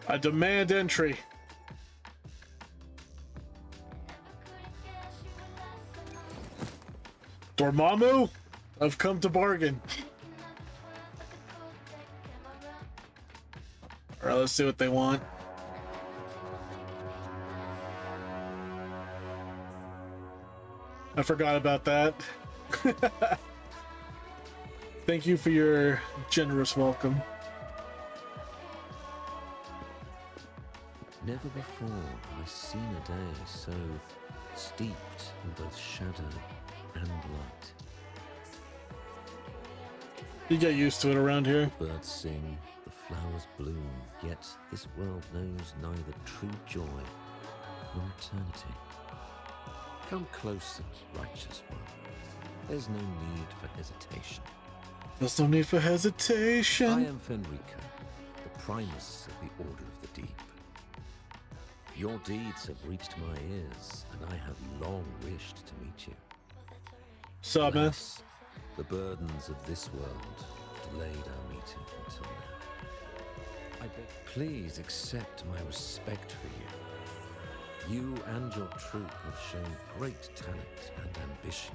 I demand entry. Dormammu, I've come to bargain. Alright, let's see what they want. I forgot about that. Thank you for your generous welcome. Never before have I seen a day so steeped in both shadow and light. You get used to it around here. The birds sing, the flowers bloom, yet this world knows neither true joy nor eternity. Come closer, righteous one. There's no need for hesitation. There's no need for hesitation. I am Fenrico, the primus of the Order of the Deep. Your deeds have reached my ears, and I have long wished to meet you. Sup, man? Alas, the burdens of this world delayed our meeting until now. I beg, please accept my respect for you. You and your troop have shown great talent and ambition,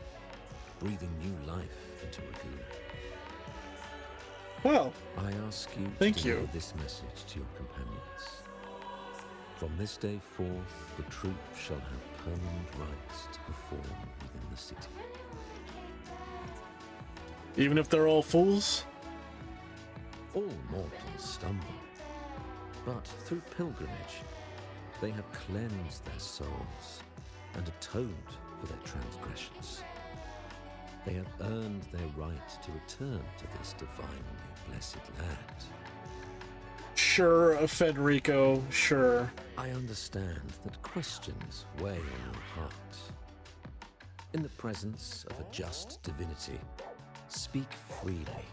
breathing new life into Raguna. Well, I ask you thank to you. deliver this message to your companions. From this day forth, the troop shall have permanent rights to perform within the city. Even if they're all fools? All mortals stumble, but through pilgrimage, they have cleansed their souls and atoned for their transgressions. They have earned their right to return to this divinely blessed land. Sure, Federico, sure. I understand that questions weigh on your heart. In the presence of a just divinity, speak freely,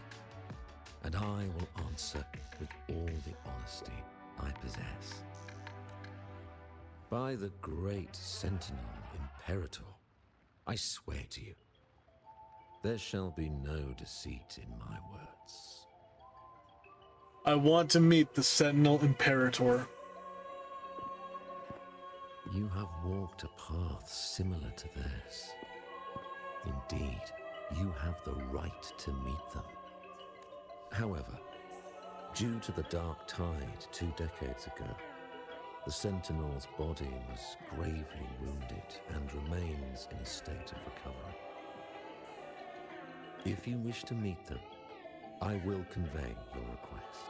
and I will answer with all the honesty I possess. By the great Sentinel Imperator, I swear to you, there shall be no deceit in my words. I want to meet the Sentinel Imperator. You have walked a path similar to theirs. Indeed, you have the right to meet them. However, due to the Dark Tide 2 decades ago, the Sentinel's body was gravely wounded and remains in a state of recovery. If you wish to meet them, I will convey your request.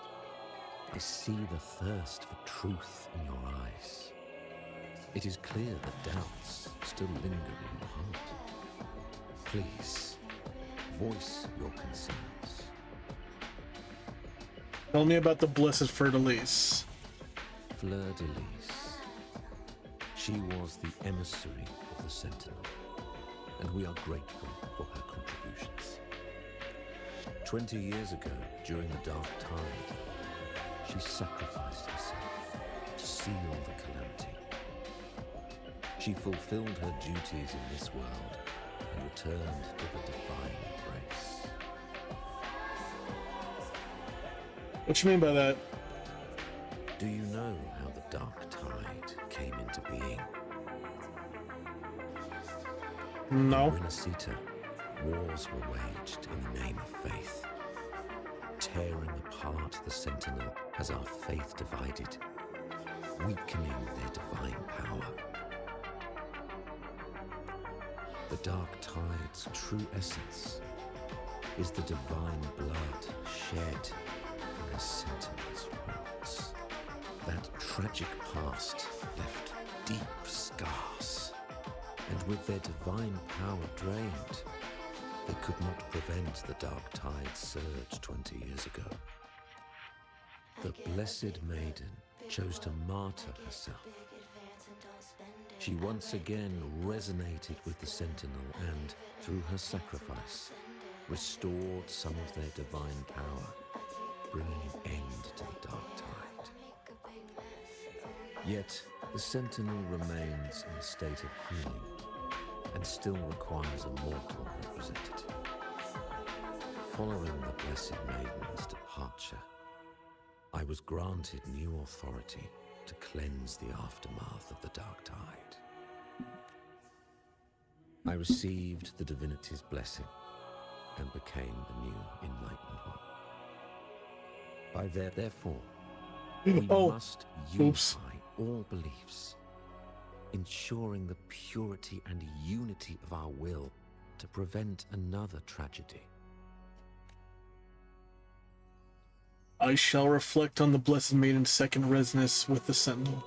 I see the thirst for truth in your eyes. It is clear that doubts still linger in your heart. Please, voice your concerns. Tell me about the Blessed Fleur-de-Lis. Fleur-de-Lis. She was the emissary of the Sentinel, and we are grateful for her contributions. 20 years ago, during the Dark Tide, she sacrificed herself to seal the calamity. She fulfilled her duties in this world and returned to the divine embrace. What you mean by that? Do you know how the Dark Tide came into being? No. In Renacita, wars were waged in the name of faith, tearing apart the Sentinel as our faith divided, weakening their divine power. The Dark Tide's true essence is the divine blood shed from the Sentinel's wounds. That tragic past left deep scars, and with their divine power drained, they could not prevent the Dark Tide's surge 20 years ago. The Blessed Maiden chose to martyr herself. She once again resonated with the Sentinel and, through her sacrifice, restored some of their divine power, bringing an end to the Dark Tide. Yet, the Sentinel remains in a state of healing and still requires a mortal representative. Following the Blessed Maiden's departure, I was granted new authority to cleanse the aftermath of the Dark Tide. I received the divinity's blessing and became the new Enlightened One. Therefore, we must unify all beliefs, ensuring the purity and unity of our will to prevent another tragedy. I shall reflect on the Blessed Maiden's second resonance with the Sentinel.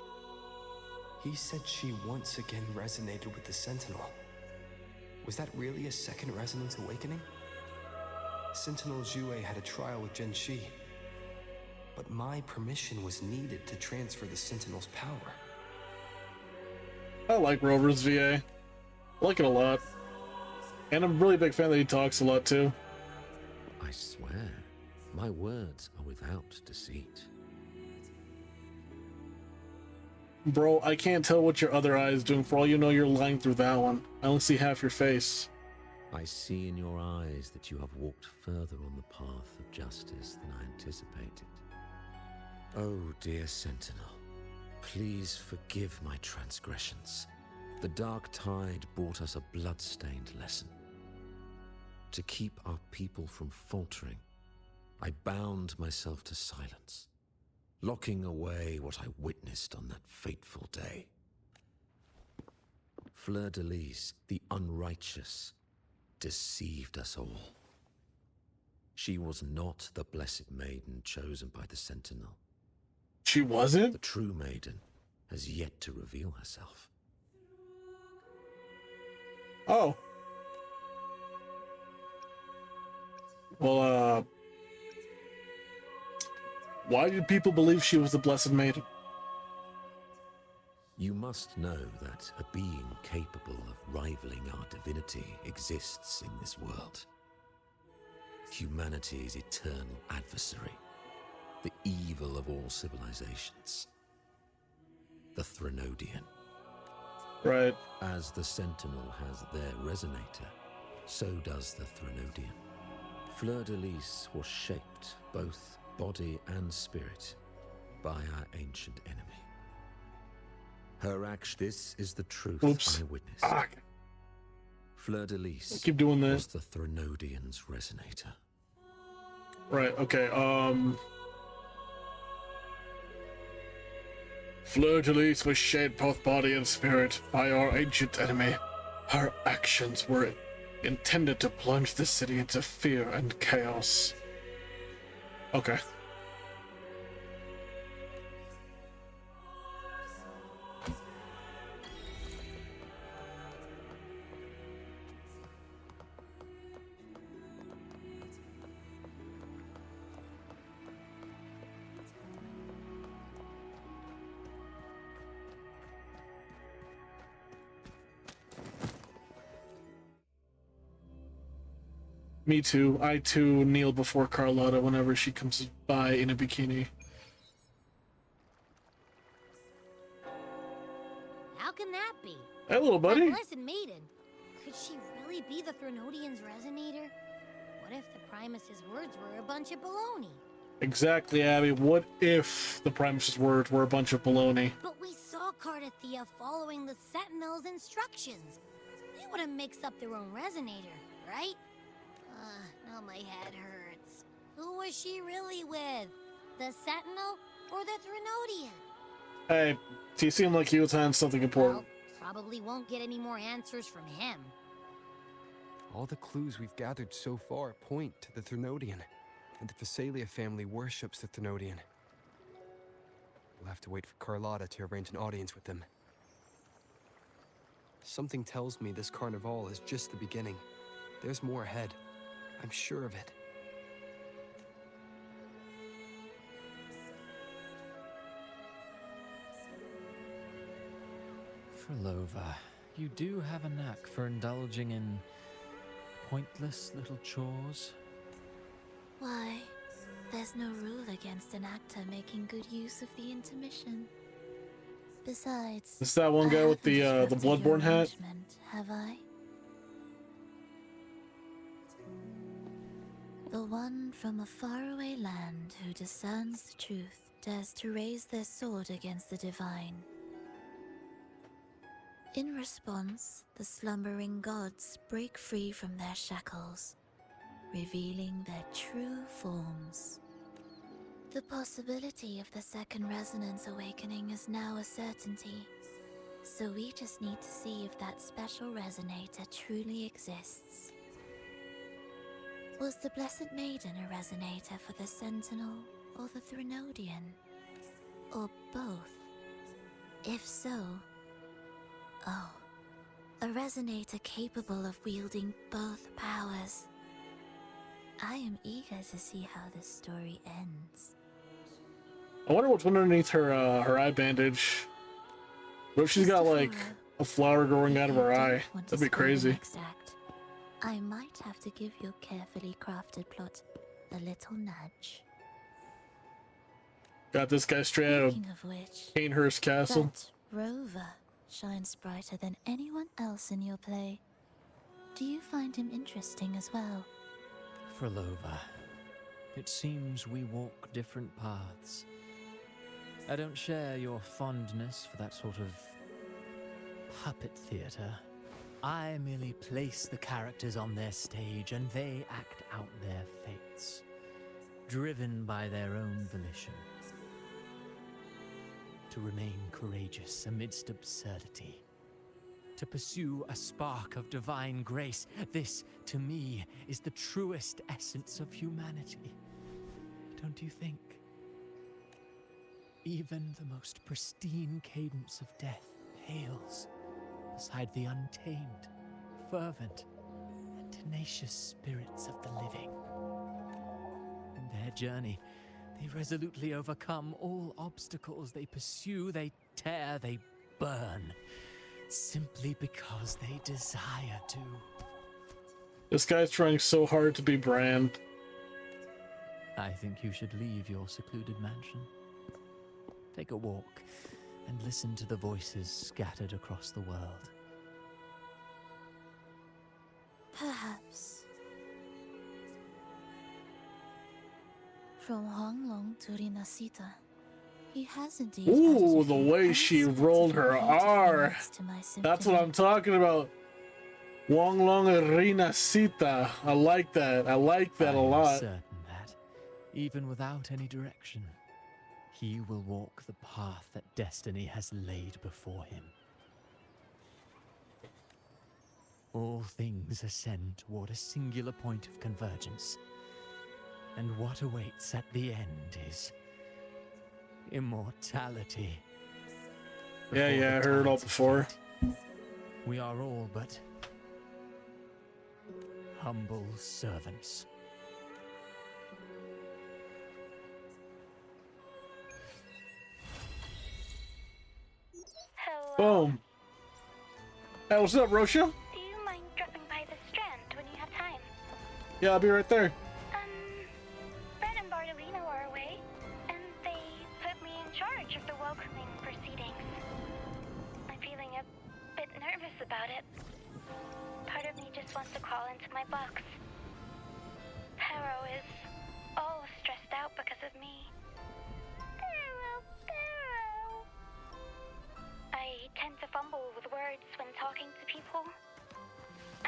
He said she once again resonated with the Sentinel. Was that really a second resonance awakening? Sentinel Jue had a trial with Gen Shi, but my permission was needed to transfer the Sentinel's power. I like Rover's VA. I like it a lot. And I'm a really big fan that he talks a lot too. I swear, my words are without deceit. Bro, I can't tell what your other eye is doing. For all you know, you're lying through that one. I only see half your face. I see in your eyes that you have walked further on the path of justice than I anticipated. Oh, dear Sentinel, please forgive my transgressions. The Dark Tide brought us a blood-stained lesson. To keep our people from faltering, I bound myself to silence, locking away what I witnessed on that fateful day. Fleur-de-Lis, the unrighteous, deceived us all. She was not the Blessed Maiden chosen by the Sentinel. She wasn't? The true maiden has yet to reveal herself. Oh. Well, why did people believe she was the Blessed Maiden? You must know that a being capable of rivaling our divinity exists in this world. Humanity's eternal adversary, the evil of all civilizations, the Threnodian. Right. As the Sentinel has their resonator, so does the Threnodian. Fleur-de-Lis was shaped, both body and spirit, by our ancient enemy. Her action, this is the truth I witnessed. Fleur-de-Lis keep doing was this. the Threnodian's resonator. Right, okay, Fleur-de-Lis was shaped both body and spirit by our ancient enemy. Her actions were intended to plunge the city into fear and chaos. Okay. Me too. I too kneel before Carlotta whenever she comes by in a bikini. How can that be? Hey, little buddy. That Blessed Maiden. Could she really be the Threnodian's resonator? What if the Primus's words were a bunch of baloney? Exactly, Abby. What if the Primus's words were a bunch of baloney? But we saw Cardathea following the Sentinel's instructions. They would have mixed up their own resonator, right? Now my head hurts. Who was she really with? The Sentinel or the Threnodian? Hey, he seemed like he was on something important. Well, probably won't get any more answers from him. All the clues we've gathered so far point to the Threnodian, and the Phasalia family worships the Threnodian. We'll have to wait for Carlotta to arrange an audience with them. Something tells me this carnival is just the beginning. There's more ahead. I'm sure of it. Frolova, you do have a knack for indulging in pointless little chores. Why, there's no rule against an actor making good use of the intermission. Besides, Is that one guy with the Bloodborne hat? Have I? The one from a faraway land who discerns the truth dares to raise their sword against the divine. In response, the slumbering gods break free from their shackles, revealing their true forms. The possibility of the second resonance awakening is now a certainty, so we just need to see if that special resonator truly exists. Was the Blessed Maiden a resonator for the Sentinel or the Threnodian? Or both? If so, oh, a resonator capable of wielding both powers. I am eager to see how this story ends. I wonder what's underneath her her eye bandage. What if she's got like a flower growing out of her eye? That'd be crazy. Next act, I might have to give your carefully crafted plot a little nudge. Got this guy straight out of Speaking of which, Canehurst Castle. that Rover shines brighter than anyone else in your play. Do you find him interesting as well? Frolova, it seems we walk different paths. I don't share your fondness for that sort of puppet theater. I merely place the characters on their stage and they act out their fates, driven by their own volition. To remain courageous amidst absurdity. To pursue a spark of divine grace. This, to me, is the truest essence of humanity. Don't you think? Even the most pristine cadence of death pales beside the untamed, fervent, and tenacious spirits of the living. In their journey, they resolutely overcome all obstacles. They pursue, they tear, they burn, simply because they desire to. This guy's trying so hard to be Brand. I think you should leave your secluded mansion. Take a walk and listen to the voices scattered across the world. Perhaps. From Honglong to Rinasita, he has indeed. Ooh, the way she rolled her R. That's what I'm talking about. Wonglong Arena Sita. I like that. I like that a I am lot. certain that, even without any direction, he will walk the path that destiny has laid before him. All things ascend toward a singular point of convergence. And what awaits at the end is immortality. Yeah, Before I the heard it all tides of before. fate, we are all but humble servants. Hello. Boom. Hey, what's up, Rosha? Do you mind dropping by the Strand when you have time? Yeah, I'll be right there. Fred and Bartolino are away, and they put me in charge of the welcoming proceedings. I'm feeling a bit nervous about it. Part of me just wants to crawl into my box. Pero is all stressed out because of me. Pero. I tend to fumble with words when talking to people.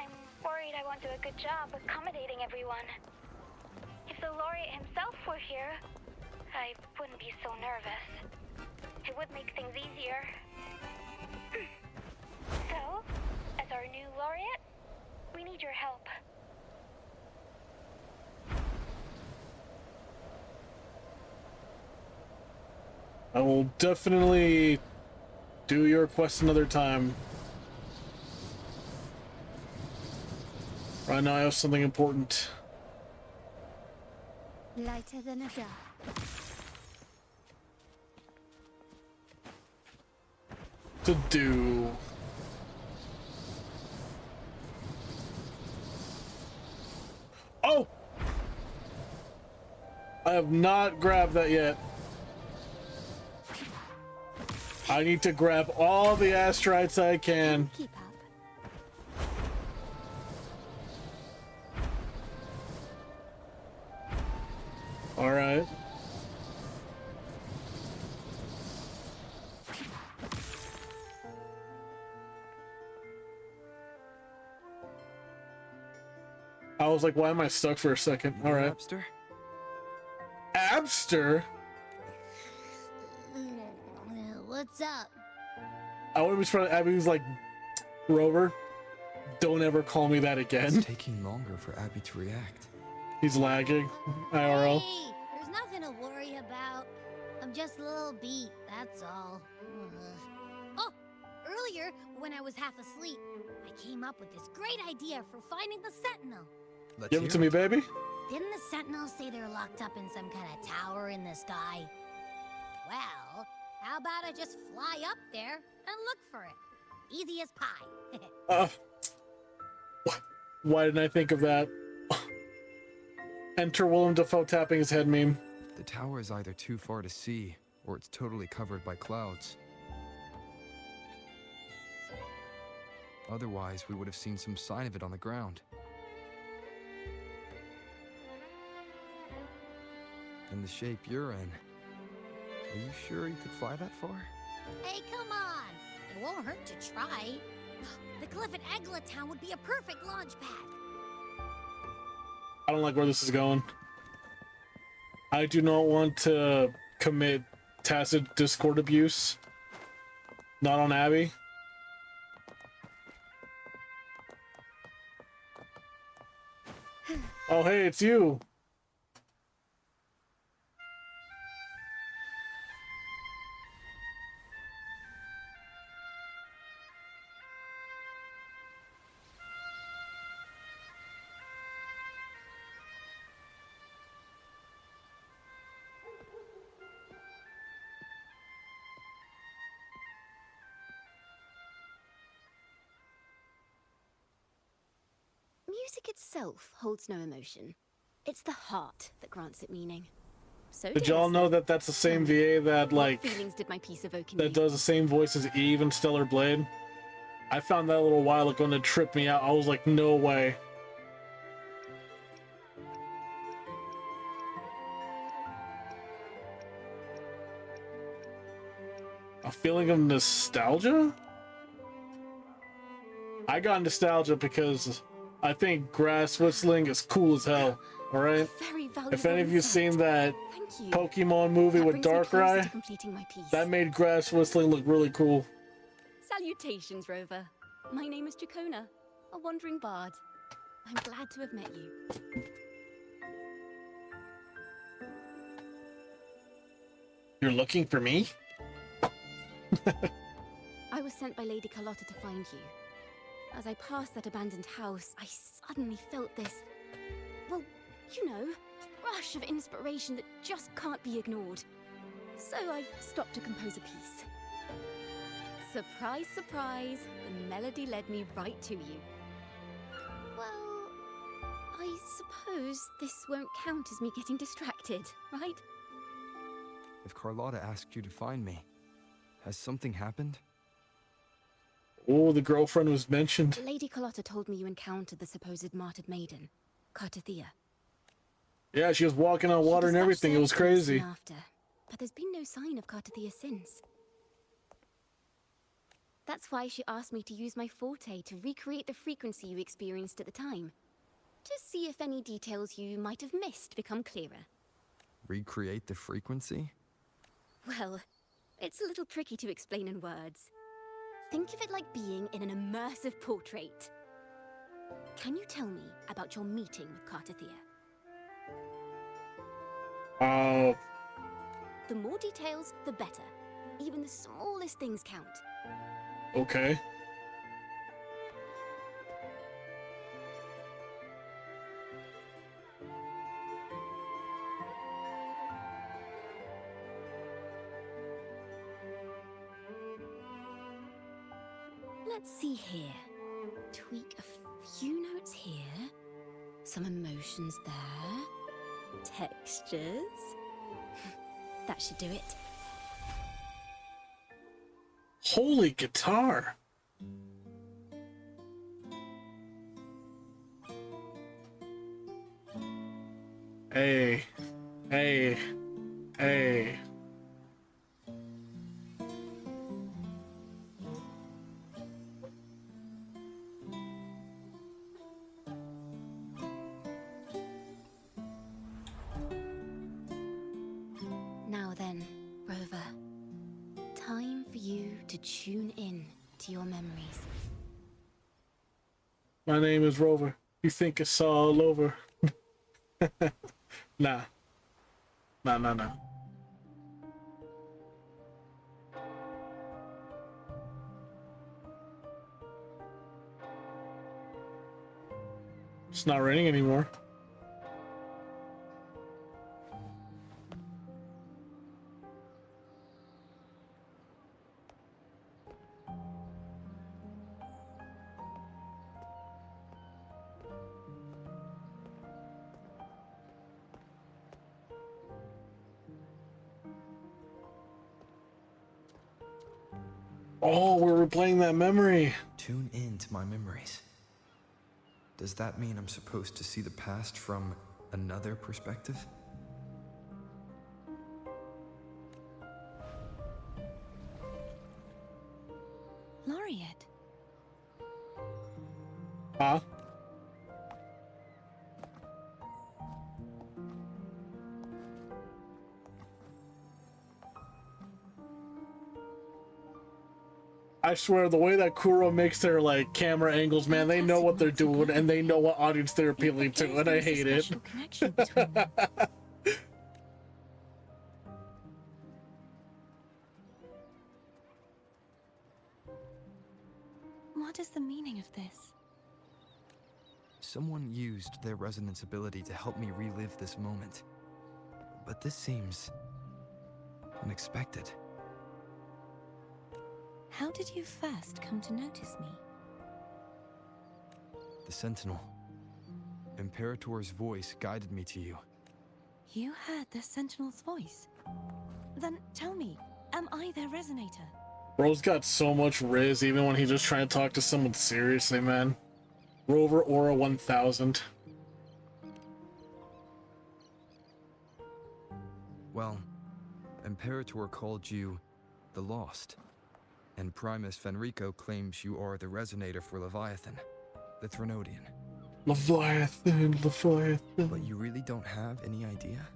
I'm worried I won't do a good job accommodating everyone. If the laureate himself were here, I wouldn't be so nervous. It would make things easier. So, as our new laureate, we need your help. I will definitely do your quest another time. Right now I have something important Lighter than a dove. to do. Oh! I have not grabbed that yet. I need to grab all the astrites I can. Keep up. All right. was like, why am I stuck for a second? All right. Abster? Abster? What's up? I would be surprised. Abby was like, Rover, don't ever call me that again. It's taking longer for Abby to react. He's lagging. IRL. Hey, there's nothing to worry about. I'm just a little beat, that's all. Oh, earlier, when I was half asleep, I came up with this great idea for finding the Sentinel. Let's Give hear it to me, baby. Didn't the Sentinels say they're locked up in some kind of tower in the sky? Well, how about I just fly up there and look for it? Easy as pie. Why didn't I think of that? Enter Willem Dafoe tapping his head meme. The tower is either too far to see, or it's totally covered by clouds. Otherwise, we would have seen some sign of it on the ground. And the shape you're in, are you sure you could fly that far? Hey, come on. It won't hurt to try. The cliff at Eglatown would be a perfect launch pad. I don't like where this is going. I do not want to commit tacit Discord abuse. Not on Abby. Oh, hey, it's you. Music itself holds no emotion. It's the heart that grants it meaning. So Did y'all know that that's the same VA that, like, what feelings did my piece evoke in that you? does the same voice as Eve in Stellar Blade? I found that a little while ago and it tripped me out. I was like, no way. A feeling of nostalgia? I got nostalgia because I think grass whistling is cool as hell, alright? Very valuable If any of you insight. seen that Thank you. Pokemon movie That with brings me closer Darkrai, to completing my piece. that made grass whistling look really cool. Salutations, Rover. My name is Jacona, a wandering bard. I'm glad to have met you. You're looking for me? I was sent by Lady Carlotta to find you. As I passed that abandoned house, I suddenly felt this, well, you know, rush of inspiration that just can't be ignored. So I stopped to compose a piece. Surprise, surprise, the melody led me right to you. Well, I suppose this won't count as me getting distracted, right? If Carlotta asked you to find me, has something happened? Oh, the girlfriend was mentioned. Lady Carlotta told me you encountered the supposed martyred maiden, Cartathea. Yeah, she was walking on water and She dispatched everything. It was their troops soon crazy. After, but there's been no sign of Cartathea since. That's why she asked me to use my forte to recreate the frequency you experienced at the time, to see if any details you might have missed become clearer. Recreate the frequency? Well, it's a little tricky to explain in words. Think of it like being in an immersive portrait. Can you tell me about your meeting with Cartathea? The more details, the better. Even the smallest things count. Okay. Let's see here. Tweak a few notes here. Some emotions there. Textures. That should do it. Holy guitar. Hey. Hey. Hey. Now then, Rover. Time for you to tune in to your memories. My name is Rover. You think it's all over? Nah. Nah. It's not raining anymore. Oh, we're replaying that memory. Tune in to my memories. Does that mean I'm supposed to see the past from another perspective? Laureate. Huh? I swear, the way that Kuro makes their like camera angles, man, they know what they're doing and they know what audience they're appealing to, and I hate it. What is the meaning of this? Someone used their resonance ability to help me relive this moment. But this seems unexpected. How did you first come to notice me? The Sentinel. Imperator's voice guided me to you. You heard the Sentinel's voice? Then tell me, am I their resonator? Bro's got so much riz, even when he's just trying to talk to someone seriously, man. Rover Aura 1000. Well, Imperator called you the Lost. And Primus Fenrico claims you are the resonator for Leviathan, the Threnodian. Leviathan. But you really don't have any idea?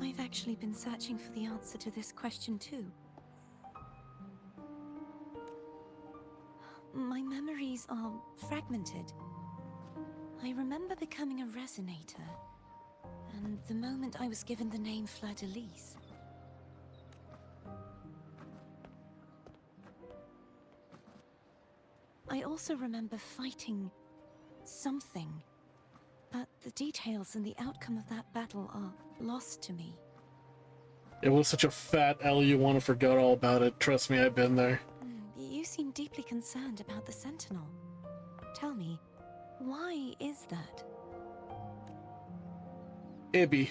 I've actually been searching for the answer to this question too. My memories are fragmented. I remember becoming a resonator, and the moment I was given the name Fleur-de-Lis. I also remember fighting something, but the details and the outcome of that battle are lost to me. It was such a fat L, you want to forget all about it. Trust me, I've been there. You seem deeply concerned about the Sentinel. Tell me, why is that? Ibby.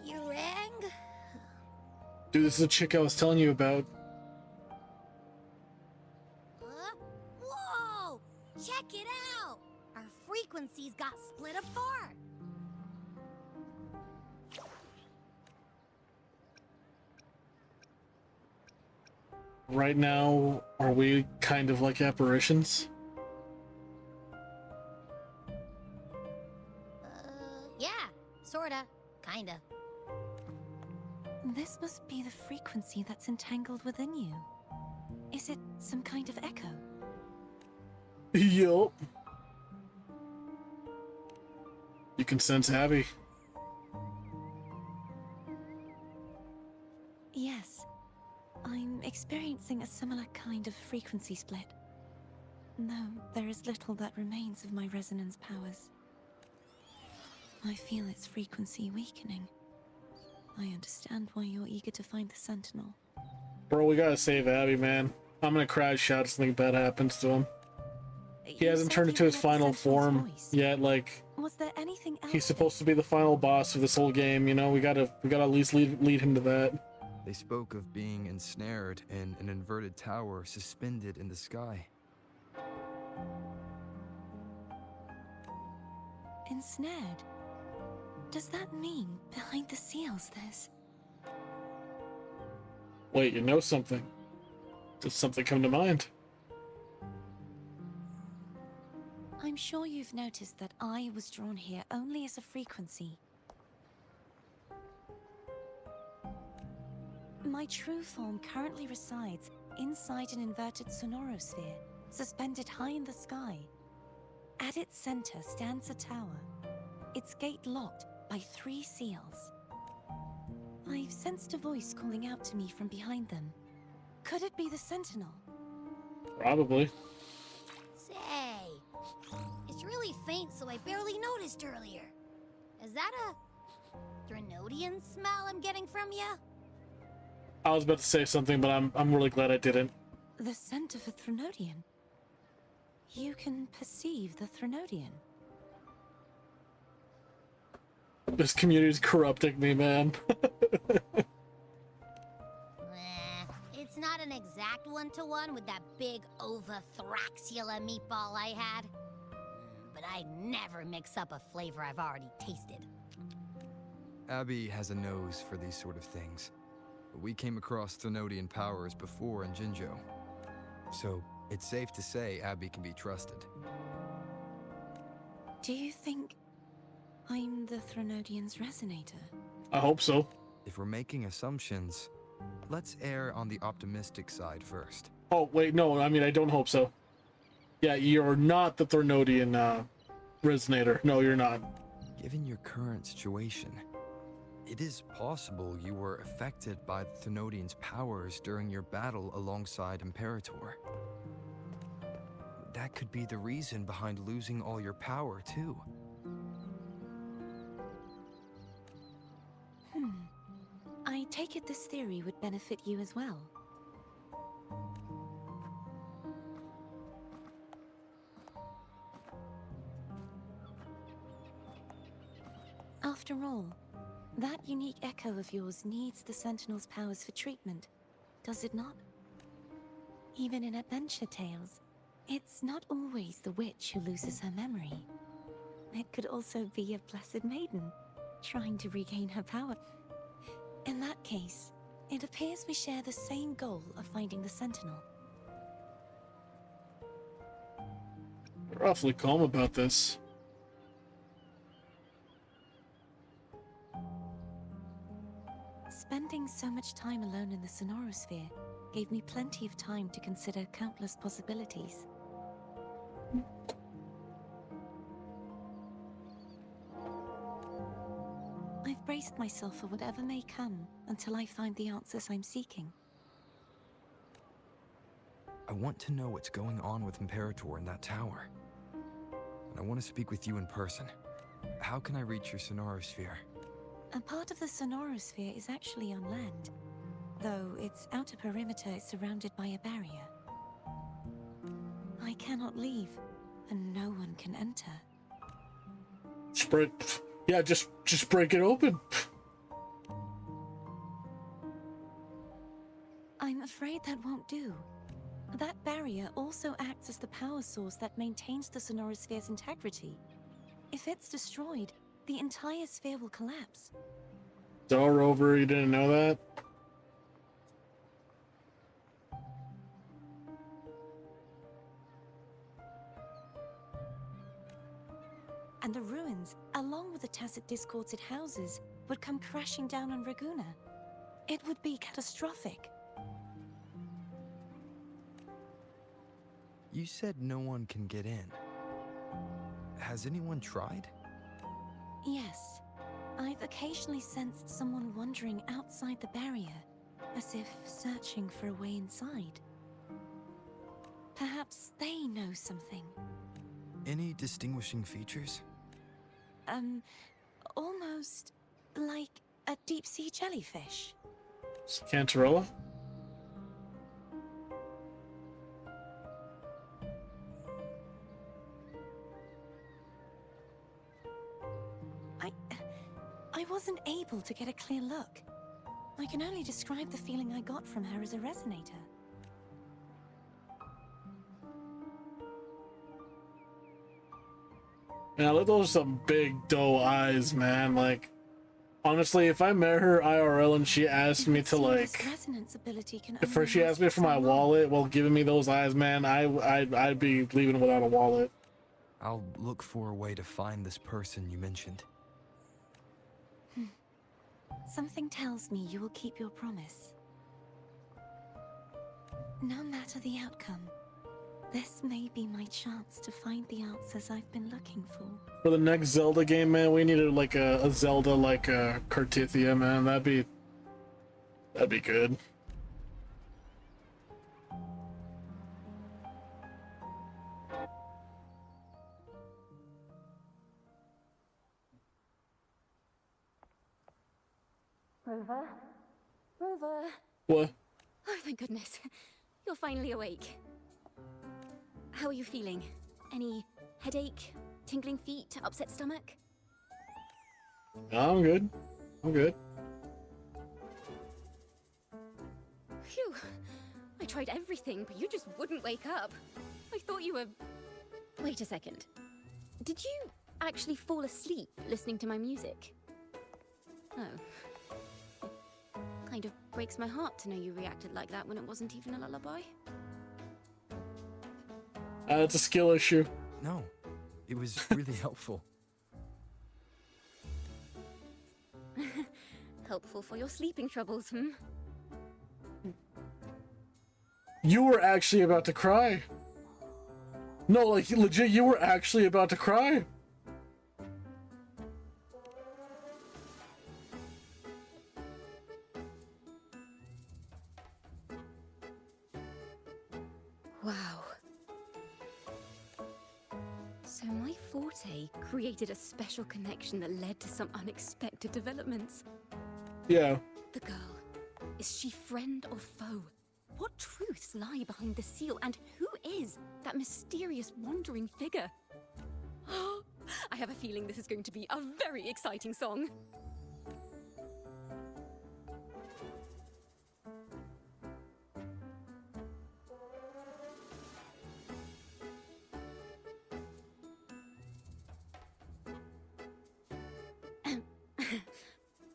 You rang? Dude, this is the chick I was telling you about. Whoa! Check it out! Our frequencies got split apart. Right now, are we kind of like apparitions? Yeah, sorta, kinda. This must be the frequency that's entangled within you. Is it some kind of echo? Yup. You can sense Abby. Yes. I'm experiencing a similar kind of frequency split. Though there is little that remains of my resonance powers. I feel its frequency weakening. I understand why you're eager to find the Sentinel. Bro, we gotta save Abby, man. I'm gonna crash shout if something bad happens to him. He hasn't turned into his final form yet, like... Was there anything else? He's supposed to be the final boss of this whole game, you know? We gotta at least lead him to that. They spoke of being ensnared in an inverted tower suspended in the sky. Ensnared? Does that mean behind the seals there's... Wait, you know something? Did something come to mind? I'm sure you've noticed that I was drawn here only as a frequency. My true form currently resides inside an inverted sonorosphere, suspended high in the sky. At its center stands a tower, its gate locked by 3 seals. I've sensed a voice calling out to me from behind them. Could it be the Sentinel? Probably. Say, it's really faint, so I barely noticed earlier. Is that a Threnodian smell I'm getting from you? I was about to say something, but I'm really glad I didn't. The scent of a Threnodian? You can perceive the Threnodian? This community's corrupting me, man. It's not an exact one-to-one with that big Ovathraxula meatball I had. But I never mix up a flavor I've already tasted. Abby has a nose for these sort of things. We came across Threnodian powers before in Jinzhou. So, it's safe to say Abby can be trusted. Do you think I'm the Threnodian's resonator? I hope so. If we're making assumptions, let's err on the optimistic side first. Oh, wait, no, I mean, I don't hope so. Yeah, you're not the Threnodian, resonator. No, you're not. Given your current situation, it is possible you were affected by the Threnodian's powers during your battle alongside Imperator. That could be the reason behind losing all your power, too. I take it this theory would benefit you as well. After all, that unique echo of yours needs the Sentinel's powers for treatment, does it not? Even in adventure tales, it's not always the witch who loses her memory. It could also be a blessed maiden, trying to regain her power. In that case, it appears we share the same goal of finding the Sentinel. You're awfully calm about this. Spending so much time alone in the Sonorosphere gave me plenty of time to consider countless possibilities. I've braced myself for whatever may come until I find the answers I'm seeking. I want to know what's going on with Imperator in that tower. And I want to speak with you in person. How can I reach your Sonorosphere? A part of the Sonorosphere is actually on land, though its outer perimeter is surrounded by a barrier. I cannot leave, and no one can enter. Yeah, just break it open. I'm afraid that won't do. That barrier also acts as the power source that maintains the Sonorosphere's integrity. If it's destroyed, the entire sphere will collapse. Door over, you didn't know that? And the ruins, along with the tacit discords it houses, would come crashing down on Raguna. It would be catastrophic. You said no one can get in. Has anyone tried? Yes. I've occasionally sensed someone wandering outside the barrier, as if searching for a way inside. Perhaps they know something. Any distinguishing features? Almost like a deep-sea jellyfish. Canterella? I wasn't able to get a clear look. I can only describe the feeling I got from her as a resonator. Yeah, those are some big doe eyes, man. Like, Honestly, if I met her IRL and she asked me to like, resonance ability can if first she asked me for my wallet while giving me those eyes, man, I'd be leaving without a wallet. I'll look for a way to find this person you mentioned. Something tells me you will keep your promise. No matter the outcome, this may be my chance to find the answers I've been looking for. For the next Zelda game, man, we needed like a Zelda like Cartithia, man. That'd be good. Rover? Rover? What? Oh, thank goodness. You're finally awake. How are you feeling? Any headache, tingling feet, upset stomach? I'm good. I'm good. Phew. I tried everything, but you just wouldn't wake up. I thought you were... Wait a second. Did you actually fall asleep listening to my music? Oh. Kind of breaks my heart to know you reacted like that when it wasn't even a lullaby. It's a skill issue. No, it was really helpful. Helpful for your sleeping troubles, hmm? You were actually about to cry. No, like legit, you were actually about to cry. Wow. So my forte created a special connection that led to some unexpected developments. Yeah. The girl, is she friend or foe? What truths lie behind the seal, and who is that mysterious wandering figure? I have a feeling this is going to be a very exciting song.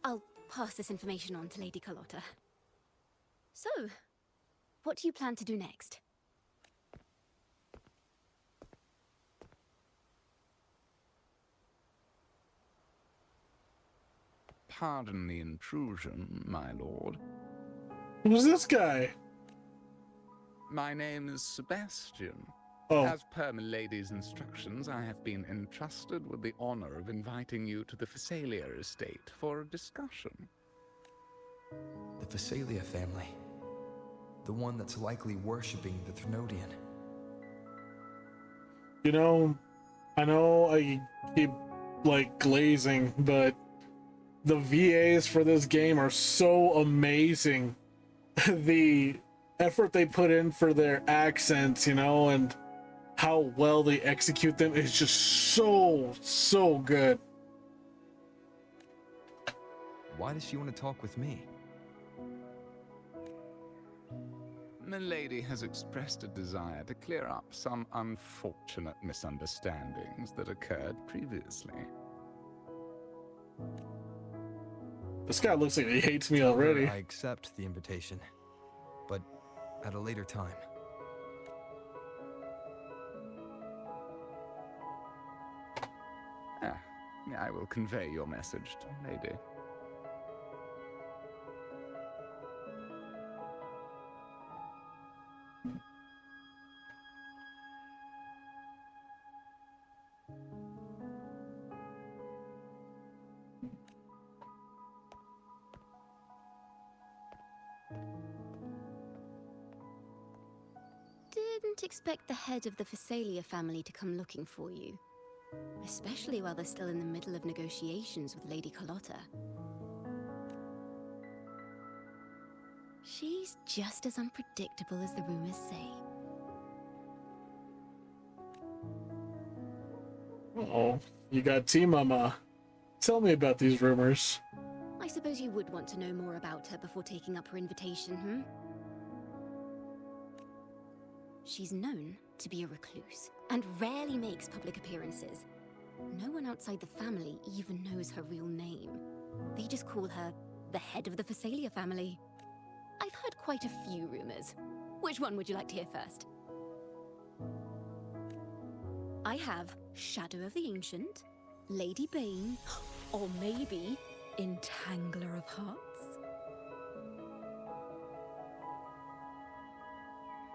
I'll pass this information on to Lady Carlotta. So, what do you plan to do next? Pardon the intrusion, my lord. Who's this guy? My name is Sebastian. Oh. As per milady's instructions, I have been entrusted with the honor of inviting you to the Phasalia estate for a discussion. The Phasalia family. The one that's likely worshipping the Thrnodian. You know I keep like glazing, but the VAs for this game are so amazing. The effort they put in for their accents, you know, and how well they execute them is just so good. Why does she want to talk with me? Milady has expressed a desire to clear up some unfortunate misunderstandings that occurred previously. This guy looks like he hates me already. I accept the invitation, but at a later time. I will convey your message to Lady. Didn't expect the head of the Phasalia family to come looking for you. Especially while they're still in the middle of negotiations with Lady Carlotta. She's just as unpredictable as the rumors say. Uh-oh, you got T-Mama. Tell me about these rumors. I suppose you would want to know more about her before taking up her invitation, hmm? She's known to be a recluse, and rarely makes public appearances. No one outside the family even knows her real name. They just call her the head of the Phasalia family. I've heard quite a few rumors. Which one would you like to hear first? I have Shadow of the Ancient, Lady Bane, or maybe Entangler of Hearts.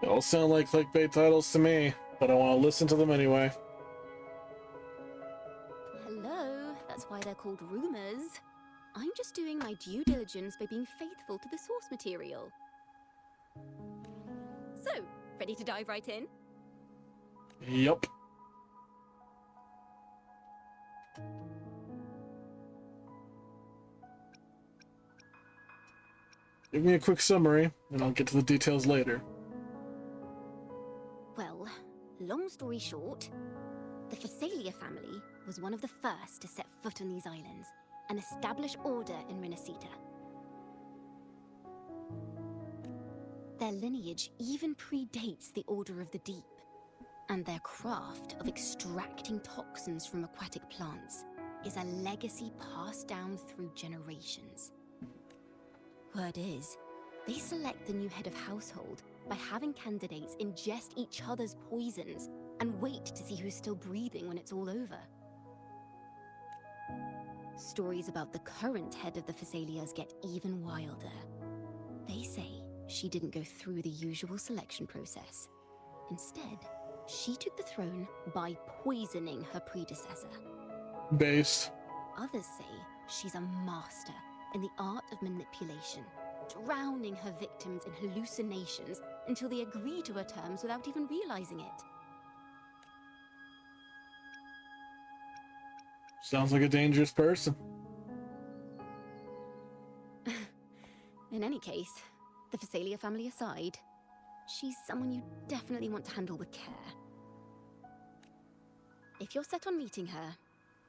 They all sound like clickbait titles to me, but I want to listen to them anyway. Hello, that's why they're called rumors. I'm just doing my due diligence by being faithful to the source material. So, ready to dive right in? Yup. Give me a quick summary, and I'll get to the details later. Well, long story short, the Phasalia family was one of the first to set foot on these islands and establish order in Renacita. Their lineage even predates the Order of the Deep, and their craft of extracting toxins from aquatic plants is a legacy passed down through generations. Word is, they select the new head of household by having candidates ingest each other's poisons and wait to see who's still breathing when it's all over. Stories about the current head of the Phasalias get even wilder. They say she didn't go through the usual selection process. Instead, she took the throne by poisoning her predecessor. Based. Others say she's a master in the art of manipulation, drowning her victims in hallucinations until they agree to her terms without even realizing it. Sounds like a dangerous person. In any case, the Phasalia family aside, she's someone you definitely want to handle with care. If you're set on meeting her,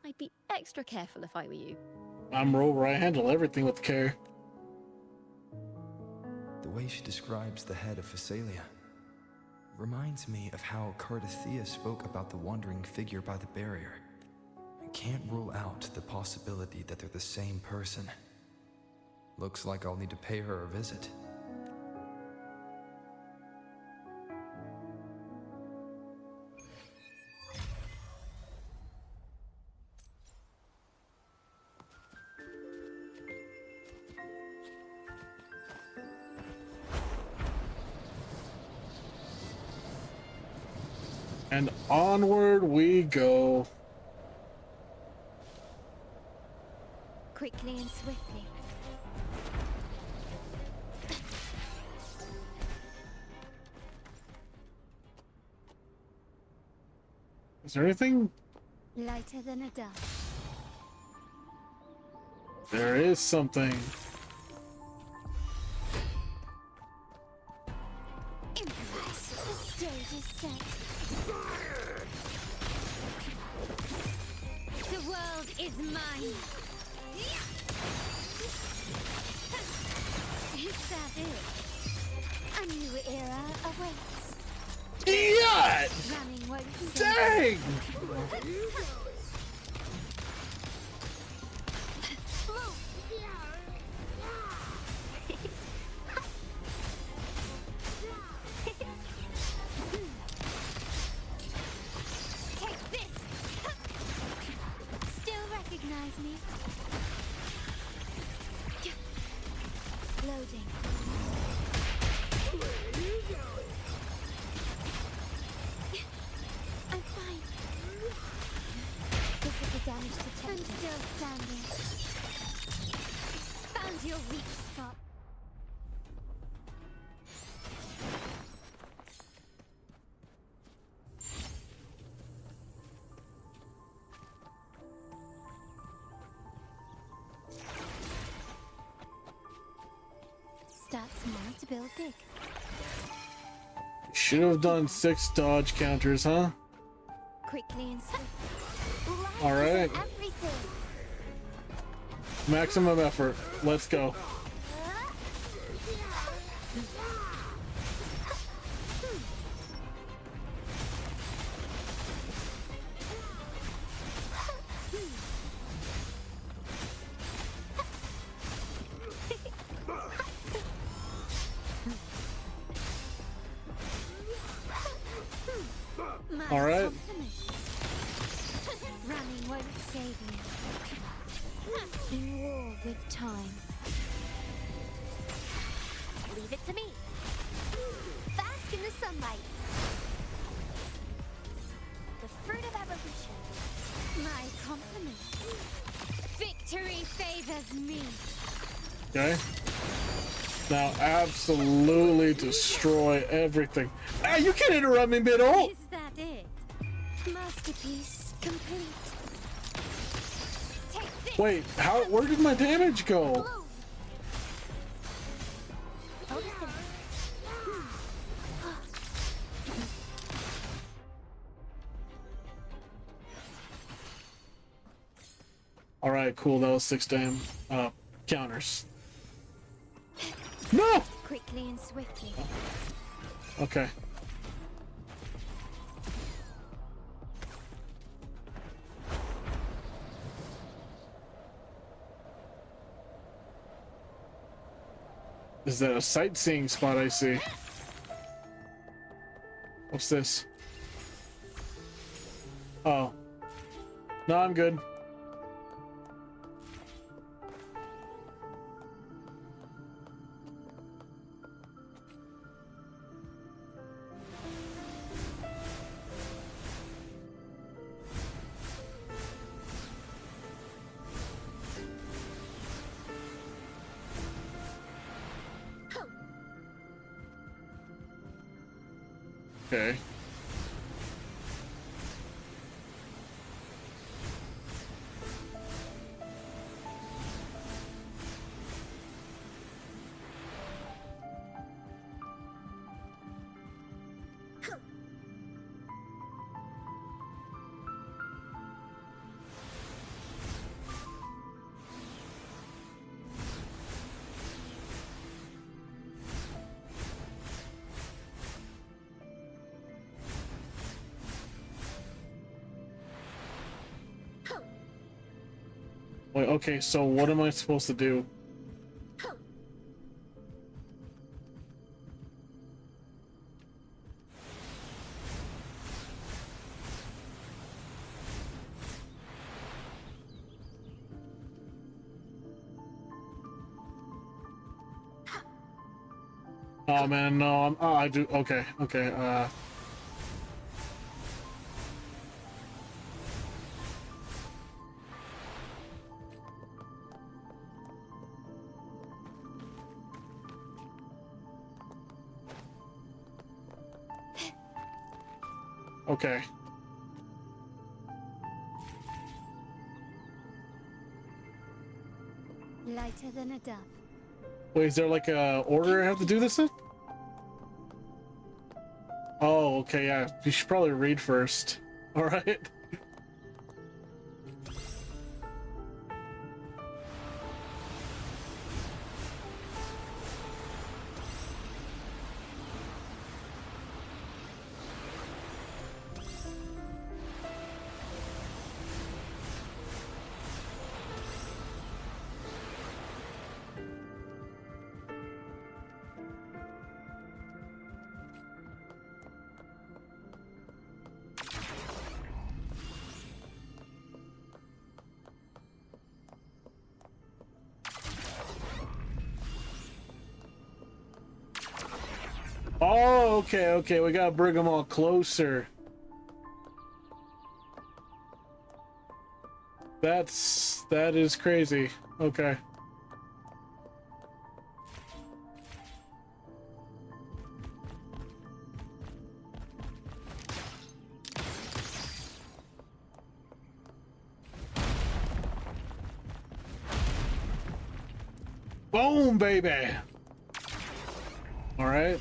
I'd be extra careful if I were you. I'm Rover, I handle everything with care. The way she describes the head of Phasalia reminds me of how Cardathea spoke about the wandering figure by the barrier. I can't rule out the possibility that they're the same person. Looks like I'll need to pay her a visit. And onward we go. Quickly and swiftly. Is there anything? Lighter than a dove. There is something. Improvise. The stage is set. The world is mine. Is that it? A new era awaits. Yeah! Running won't Dang! Take this! Still recognize me? Loading. I'm fine. Physical damage detected. I'm still standing. Found your weak spot. Start small to build big. Should have done 6 dodge counters, huh? Quickly and swiftly. All right. Everything. Maximum effort. Let's go. All right. Running won't save you. In war with time. Leave it to me. Bask in the sunlight. The fruit of evolution. My compliment. Victory favors me. Okay. Now absolutely destroy everything. Hey, you can't interrupt me, middle. Is that it? Masterpiece complete. Take this. Wait, where did my damage go? All right, cool. That was 6 damn counters. No. Quickly and swiftly. Okay. Is that a sightseeing spot I see? What's this? Oh. No, I'm good. Okay. Wait, okay, so what am I supposed to do? Oh man, no, I do, okay, okay. Lighter than a dove. Wait, is there like a order I have to do this in? Oh, okay, yeah. You should probably read first. Alright. Oh, okay, we gotta bring them all closer. That is crazy. Okay. Boom, baby. All right.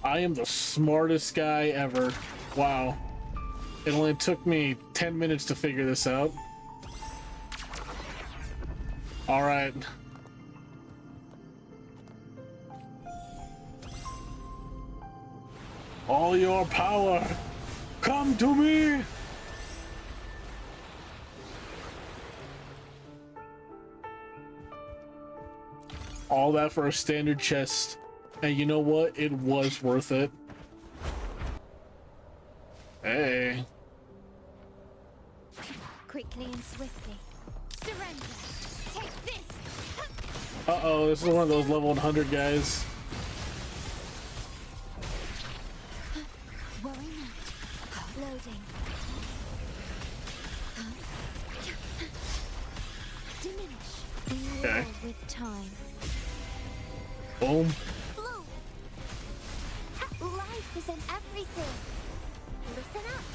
I am the smartest guy ever. Wow. It only took me 10 minutes to figure this out. All right. All your power, come to me! All that for a standard chest. And you know what? It was worth it. Hey. Quickly and swiftly. Surrender. Take this. Uh-oh, this is one of those level 100 guys. Worry not. Loading. Diminish. Okay. With time. Boom. Blue. Life is in everything. Listen up.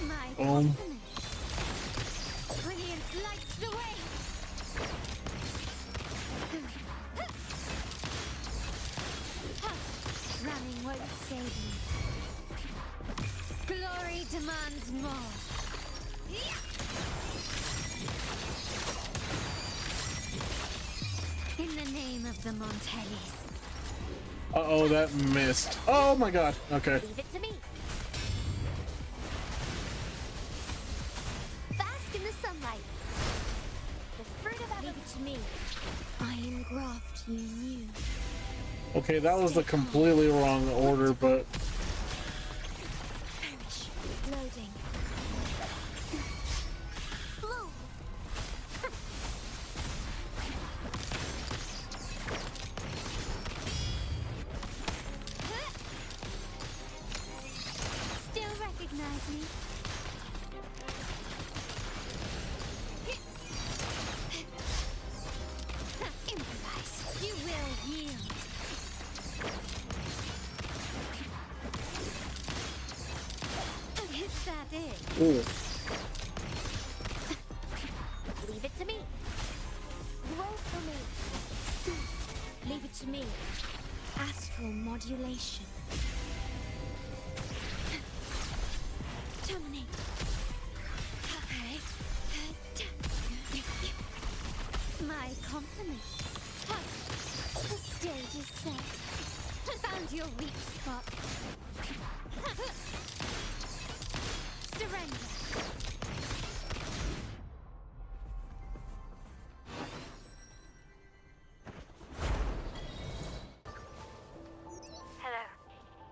My Boom. brilliance lights the way. Running won't save you. Glory demands more. In the name of the Montellis. Uh-oh, that missed. Oh my god. Okay. Leave it to me. Bask in the sunlight. The fruit of leave it to me. I engraft you new. Okay, that was the completely wrong order, but... Perish. Loading. Bloom. Still recognize me? Improvise. You will yield. Is that it? Ooh. Leave it to me. Roll for me. Leave it to me. Astral modulation. Terminate. My compliments. The stage is set. Found your weak spot. Surrender. Hello.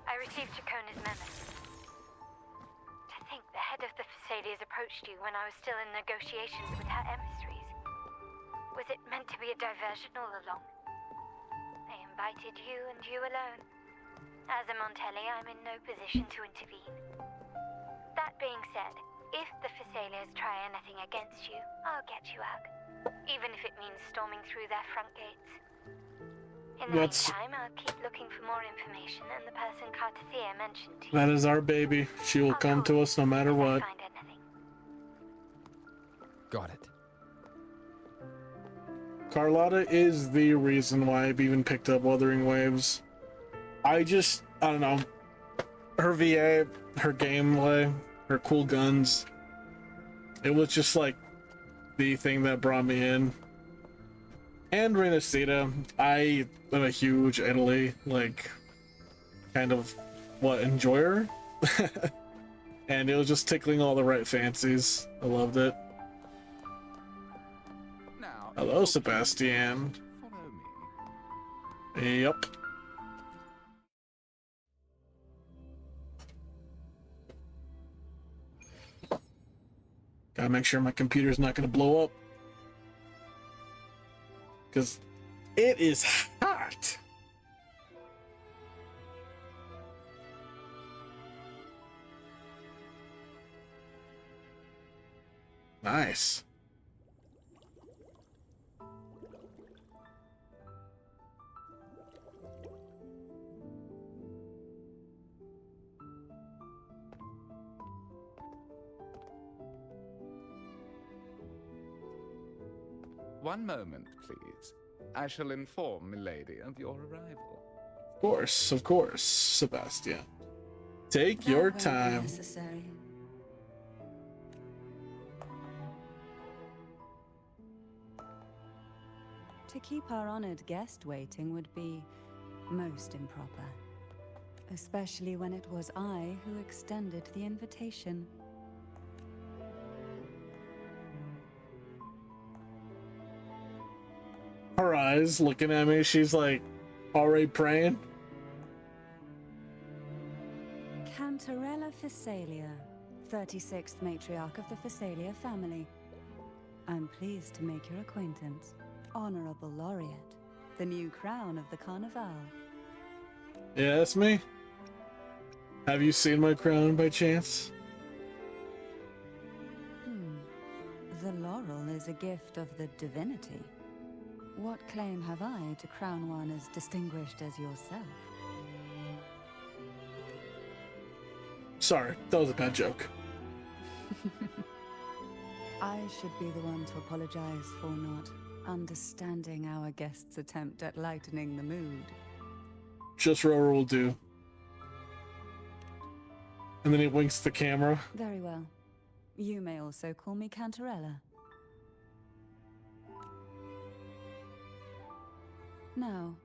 I received Chacona's memo. To think the head of the Thessalians approached you when I was still in negotiations with her emissaries. Was it meant to be a diversion all along? They invited you and you alone. As a Montelli, I'm in no position to intervene. That being said, if the Thessalians try anything against you, I'll get you out. Even if it means storming through their front gates. In the meantime, I'll keep looking for more information and the person Cartathea mentioned to you. That is our baby. She will come to us no matter what. Find anything. Got it. Carlotta is the reason why I've even picked up Wuthering Waves. I don't know. Her VA, her gameplay, her cool guns. It was just like the thing that brought me in. And Renacida. I am a huge Italy, kind of, enjoyer? And it was just tickling all the right fancies. I loved it. Now, Hello, Sebastian. follow me. Yep. Gotta make sure my computer's not gonna blow up. Because it is hot. Nice. One moment, please. I shall inform Milady of your arrival. Of course, Sebastian. Take That your won't be time. necessary. To keep our honored guest waiting would be most improper. Especially when it was I who extended the invitation. Her eyes looking at me, she's like already praying. Canterella Physalia, 36th matriarch of the Physalia family. I'm pleased to make your acquaintance. Honorable Laureate, the new crown of the Carnival. Yeah, that's me. Have you seen my crown by chance? The laurel is a gift of the divinity. What claim have I to crown one as distinguished as yourself? Sorry, that was a bad joke. I should be the one to apologize for not understanding our guest's attempt at lightening the mood. Just Rover will do. And then he winks at the camera. Very well. You may also call me Canterella. Now,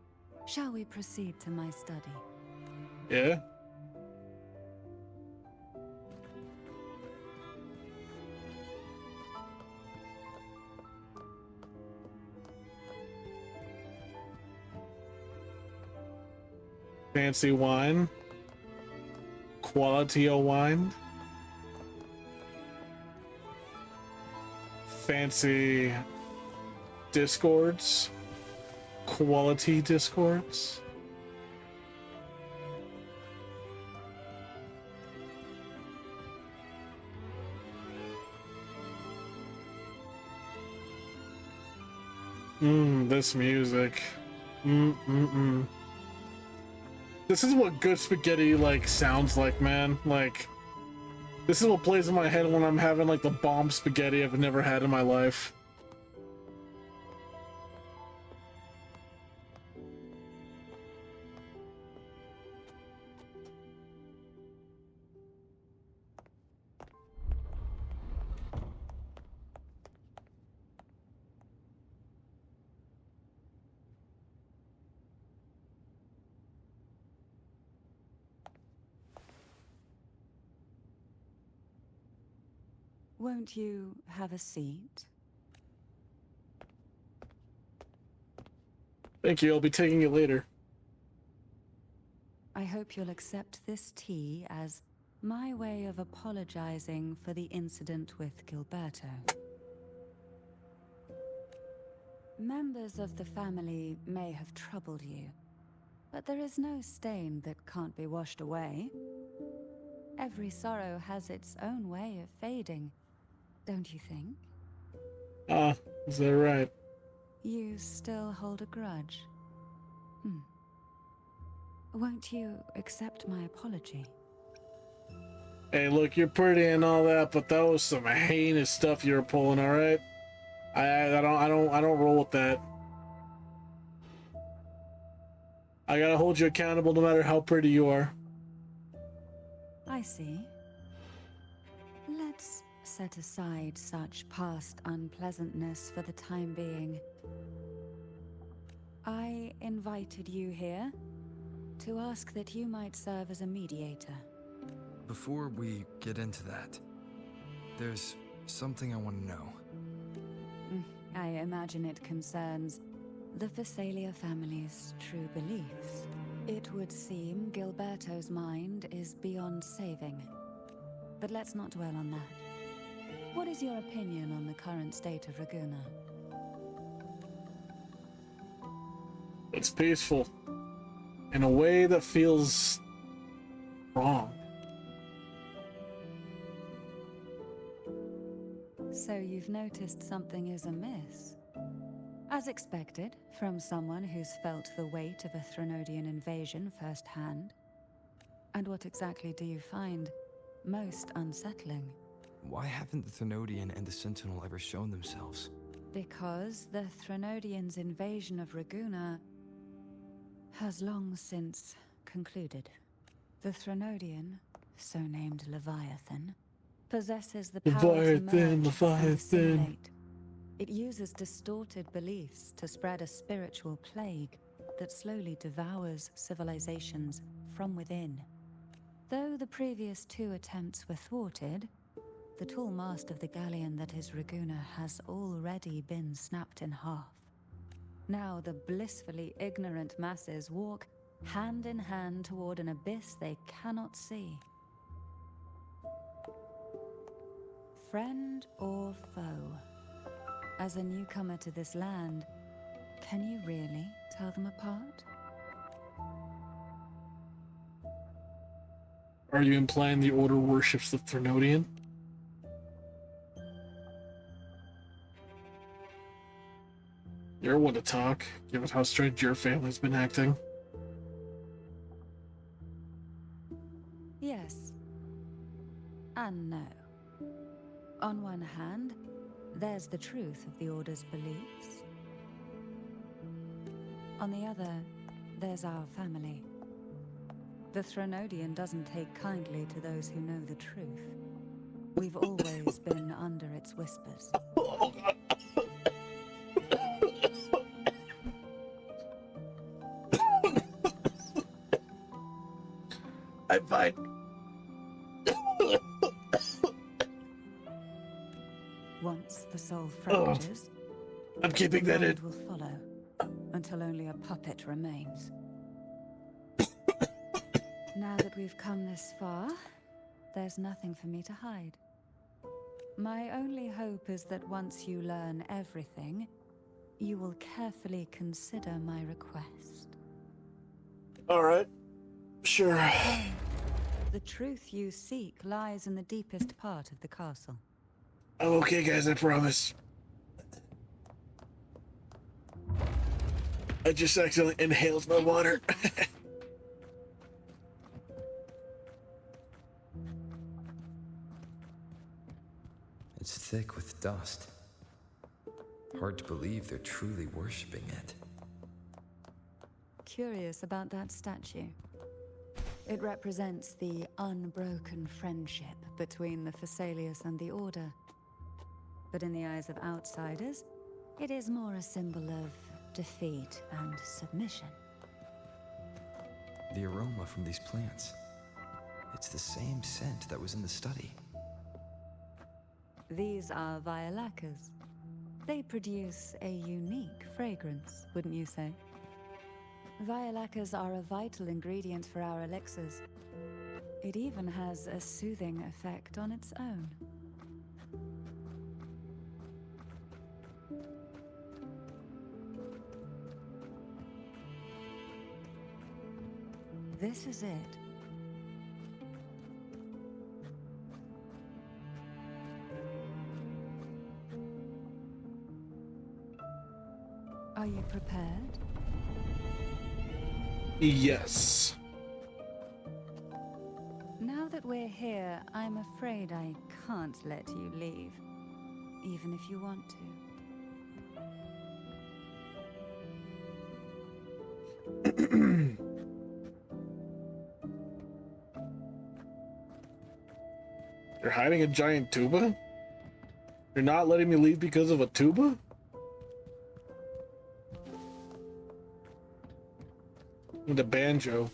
shall we proceed to my study? Yeah? Fancy wine. Quality of wine. Fancy discords. Quality discords. This music. This is what good spaghetti like sounds like, man. Like, this is what plays in my head when I'm having like the bomb spaghetti I've never had in my life. Won't you have a seat? Thank you, I'll be taking it later. I hope you'll accept this tea as my way of apologizing for the incident with Gilberto. Members of the family may have troubled you, but there is no stain that can't be washed away. Every sorrow has its own way of fading, don't you think? Ah, is that right? You still hold a grudge? Won't you accept my apology? Hey, look, you're pretty and all that, but that was some heinous stuff you were pulling, all right? I don't roll with that. I gotta hold you accountable no matter how pretty you are. I see. Let's set aside such past unpleasantness for the time being. I invited you here to ask that you might serve as a mediator. Before we get into that, there's something I want to know. I imagine it concerns the Physalia family's true beliefs. It would seem Gilberto's mind is beyond saving. But let's not dwell on that. What is your opinion on the current state of Raguna? It's peaceful. In a way that feels wrong. So you've noticed something is amiss? As expected, from someone who's felt the weight of a Threnodian invasion firsthand. And what exactly do you find most unsettling? Why haven't the Threnodian and the Sentinel ever shown themselves? Because the Threnodians' invasion of Raguna has long since concluded. The Threnodian so named Leviathan, possesses the power to Leviathan, merge and Leviathan. assimilate. It uses distorted beliefs to spread a spiritual plague that slowly devours civilizations from within. Though the previous 2 attempts were thwarted, the tall mast of the galleon that is Raguna has already been snapped in half. Now the blissfully ignorant masses walk hand in hand toward an abyss they cannot see. Friend or foe? As a newcomer to this land, can you really tell them apart? Are you implying the Order worships the Threnodian? You're one to talk, given how strange your family's been acting. Yes. And no. On one hand, there's the truth of the Order's beliefs. On the other, there's our family. The Threnodian doesn't take kindly to those who know the truth. We've always been under its whispers. I'm fine. Once the soul fractures, I'm keeping that in. the mind will follow, until only a puppet remains. Now that we've come this far, there's nothing for me to hide. My only hope is that once you learn everything, you will carefully consider my request. Alright. Sure. The truth you seek lies in the deepest part of the castle. I'm okay, guys, I promise. I just accidentally inhaled my water. It's thick with dust. Hard to believe they're truly worshipping it. Curious about that statue. It represents the unbroken friendship between the Phasaelius and the Order. But in the eyes of outsiders, it is more a symbol of defeat and submission. The aroma from these plants. It's the same scent that was in the study. These are violacas. They produce a unique fragrance, wouldn't you say? Violacas are a vital ingredient for our elixirs. It even has a soothing effect on its own. This is it. Are you prepared? Yes. Now that we're here, I'm afraid I can't let you leave, even if you want to. You're hiding a giant tuba? You're not letting me leave because of a tuba? The banjo.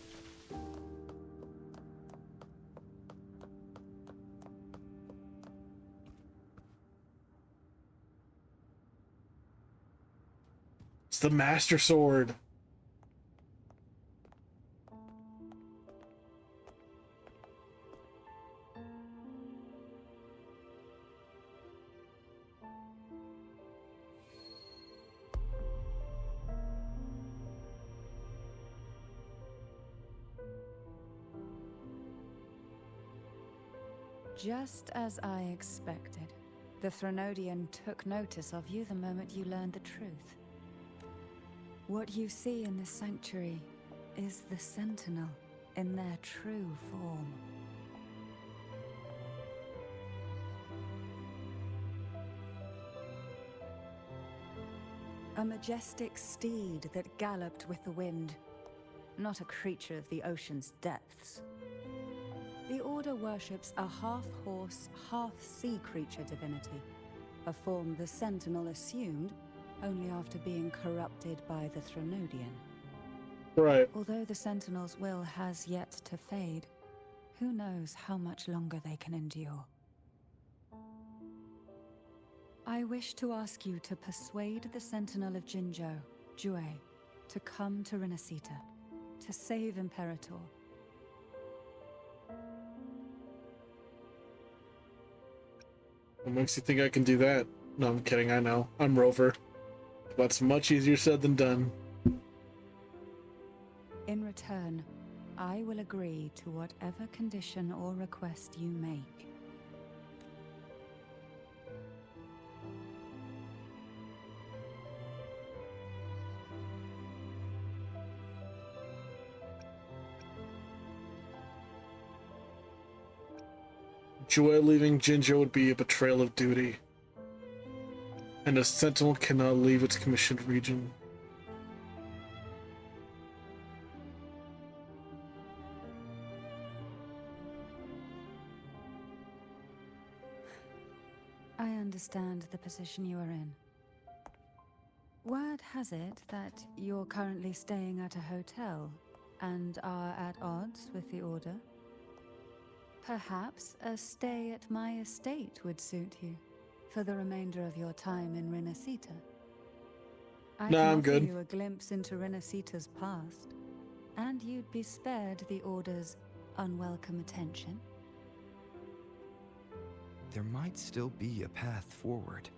It's the Master Sword. Just as I expected, the Threnodian took notice of you the moment you learned the truth. What you see in this sanctuary is the Sentinel in their true form. A majestic steed that galloped with the wind, not a creature of the ocean's depths. The Order worships a half-horse, half-sea creature divinity, a form the Sentinel assumed only after being corrupted by the Threnodian. Right. Although the Sentinel's will has yet to fade, who knows how much longer they can endure. I wish to ask you to persuade the Sentinel of Jinzhou, Jue, to come to Renacita, to save Imperator. What makes you think I can do that? No, I'm kidding, I know. I'm Rover. That's much easier said than done. In return, I will agree to whatever condition or request you make. Joy leaving Jinzhou would be a betrayal of duty. And a Sentinel cannot leave its commissioned region. I understand the position you are in. Word has it that you're currently staying at a hotel and are at odds with the Order. Perhaps a stay at my estate would suit you for the remainder of your time in Renacita. I can I'm offer good. you a glimpse into Renacita's past, and you'd be spared the Order's unwelcome attention. There might still be a path forward.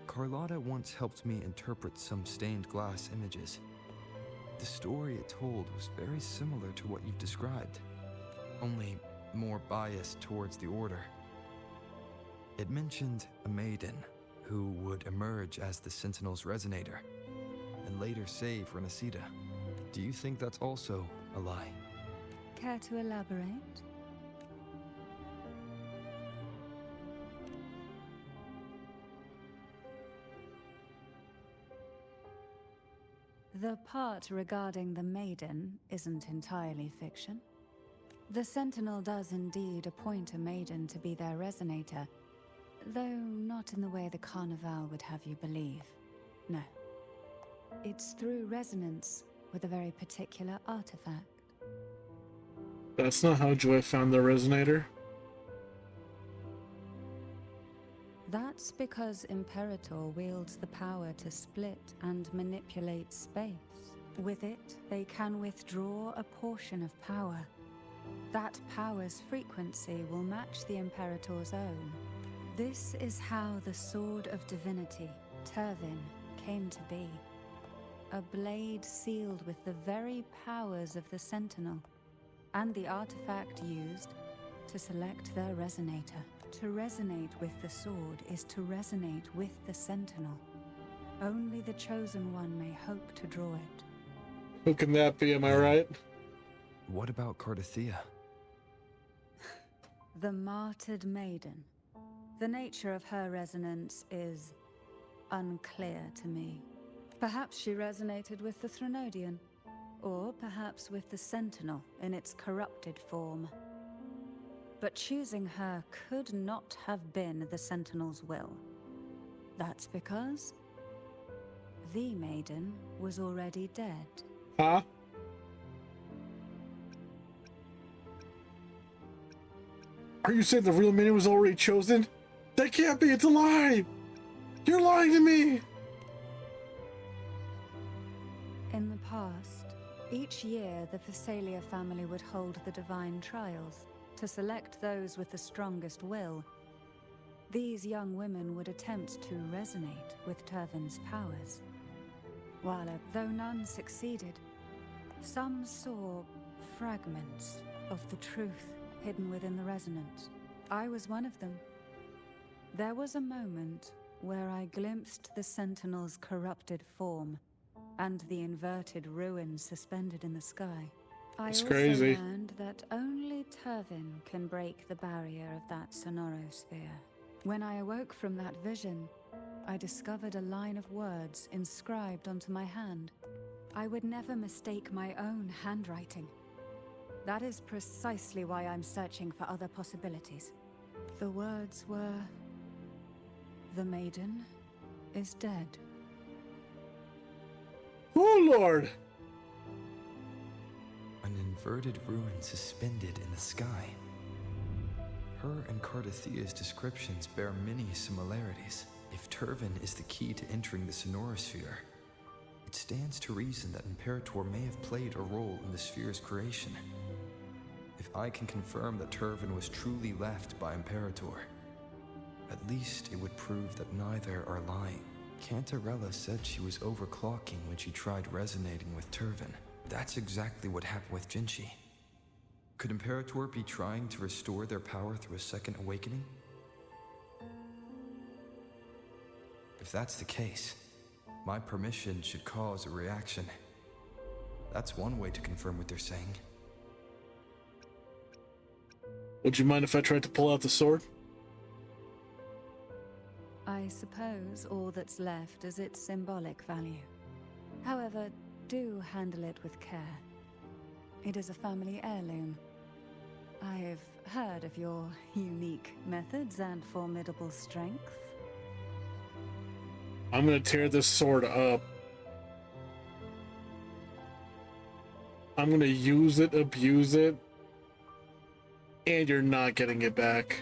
Carlotta once helped me interpret some stained glass images. The story it told was very similar to what you've described, only more biased towards the Order. It mentioned a maiden who would emerge as the Sentinel's resonator and later save Renacita. Do you think that's also a lie? Care to elaborate? The part regarding the maiden isn't entirely fiction. The Sentinel does indeed appoint a maiden to be their resonator, though not in the way the Carnival would have you believe. No. It's through resonance with a very particular artifact. That's not how Joy found the resonator. That's because Imperator wields the power to split and manipulate space. With it, they can withdraw a portion of power. That power's frequency will match the Imperator's own. This is how the Sword of Divinity, Tervin, came to be. A blade sealed with the very powers of the Sentinel, and the artifact used to select their resonator. To resonate with the sword is to resonate with the Sentinel. Only the Chosen One may hope to draw it. Who can that be, am I right? What about Cardathea? The Martyred Maiden. The nature of her resonance is unclear to me. Perhaps she resonated with the Threnodian, or perhaps with the Sentinel in its corrupted form. But choosing her could not have been the Sentinel's will. That's because the maiden was already dead. Huh? Are you saying the real maiden was already chosen? That can't be, it's a lie! You're lying to me! In the past, each year the Phasalia family would hold the Divine Trials to select those with the strongest will. These young women would attempt to resonate with Tervin's powers. While, though none succeeded, some saw fragments of the truth hidden within the resonance. I was one of them. There was a moment where I glimpsed the Sentinel's corrupted form and the inverted ruins suspended in the sky. That's I crazy. also learned that only Tervin can break the barrier of that sonorosphere. When I awoke from that vision, I discovered a line of words inscribed onto my hand. I would never mistake my own handwriting. That is precisely why I'm searching for other possibilities. The words were... The maiden is dead. Oh, Lord! An inverted ruin suspended in the sky. Her and Cardathia's descriptions bear many similarities. If Turvin is the key to entering the Sonorosphere, it stands to reason that Imperator may have played a role in the sphere's creation. If I can confirm that Turvin was truly left by Imperator, at least it would prove that neither are lying. Canterella said she was overclocking when she tried resonating with Turvin. That's exactly what happened with Jinchi. Could Imperator be trying to restore their power through a second awakening? If that's the case, my permission should cause a reaction. That's one way to confirm what they're saying. Would you mind if I tried to pull out the sword? I suppose all that's left is its symbolic value. However, do handle it with care. It is a family heirloom. I've heard of your unique methods and formidable strength. I'm gonna tear this sword up. I'm gonna use it, abuse it, and you're not getting it back.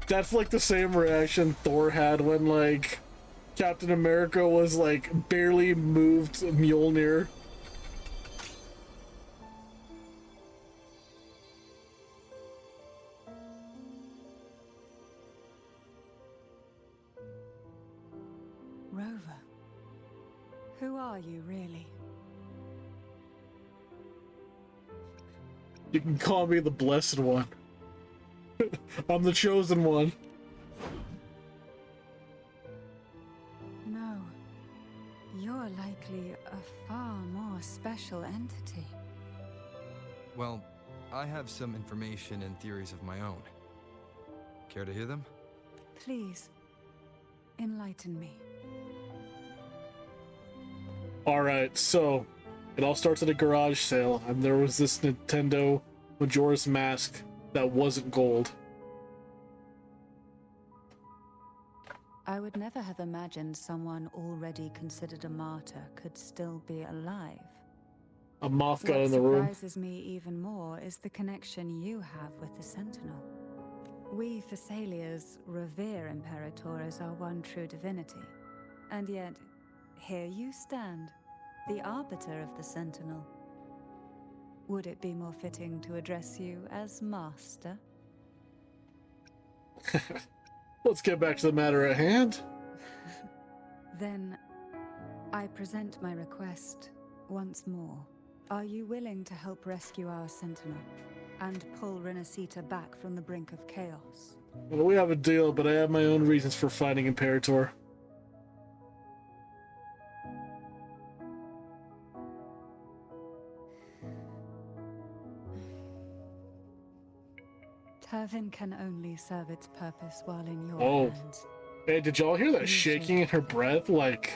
That's like the same reaction Thor had when, like, Captain America was, like, barely moved Mjolnir. Rover, who are you really? You can call me the Blessed One. I'm the Chosen One. No, you're likely a far more special entity. Well, I have some information and theories of my own. Care to hear them? Please, enlighten me. Alright, so it all starts at a garage sale, and there was this Nintendo Majora's Mask that wasn't gold. I would never have imagined someone already considered a martyr could still be alive. A moth got in the room. What surprises me even more is the connection you have with the Sentinel. We Thessalians revere Imperator as our one true divinity, and yet here you stand, the arbiter of the Sentinel. Would it be more fitting to address you as Master? Let's get back to the matter at hand. Then, I present my request once more. Are you willing to help rescue our Sentinel and pull Renacita back from the brink of chaos? Well, we have a deal, but I have my own reasons for fighting Imperator. Turvin can only serve its purpose while in your hands. Hey, did y'all hear that shaking in her breath? Like...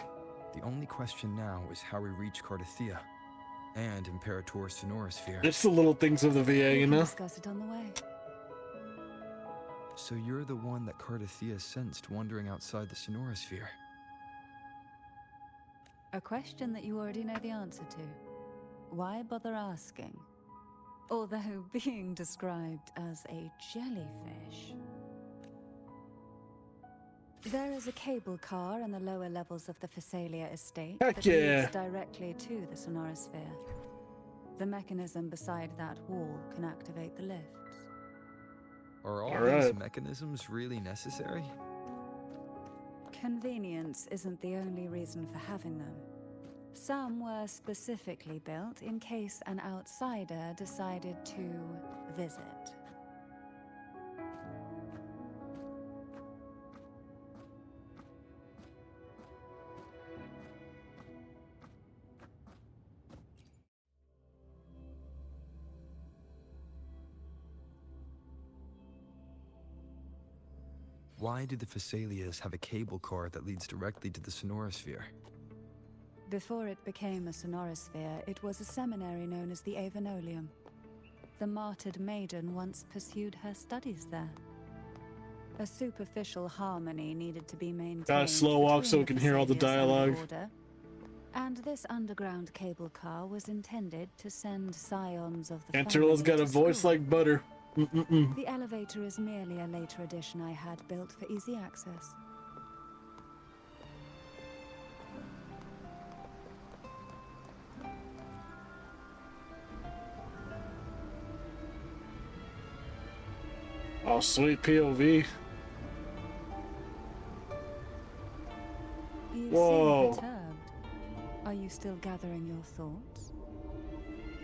The only question now is how we reach Cardathia and Imperator's Sonorosphere. It's the little things of the VA, you know? Discuss it on the way. So you're the one that Cardathia sensed wandering outside the Sonorosphere? A question that you already know the answer to. Why bother asking? Although being described as a jellyfish. There is a cable car in the lower levels of the Thessalia estate that leads directly to the Sonorosphere. The mechanism beside that wall can activate the lifts. Are all these mechanisms really necessary? Convenience isn't the only reason for having them. Some were specifically built in case an outsider decided to visit. Why do the Phasalias have a cable car that leads directly to the Sonorosphere? Before it became a sonorosphere, it was a seminary known as the Avenolium. The martyred maiden once pursued her studies there. A superficial harmony needed to be maintained. Gotta slow walk so we can hear all the dialogue. And this underground cable car was intended to send scions of the Canterella's got a voice like butter. The elevator is merely a later addition I had built for easy access. Oh, sweet POV. You Whoa. seem perturbed. Are you still gathering your thoughts?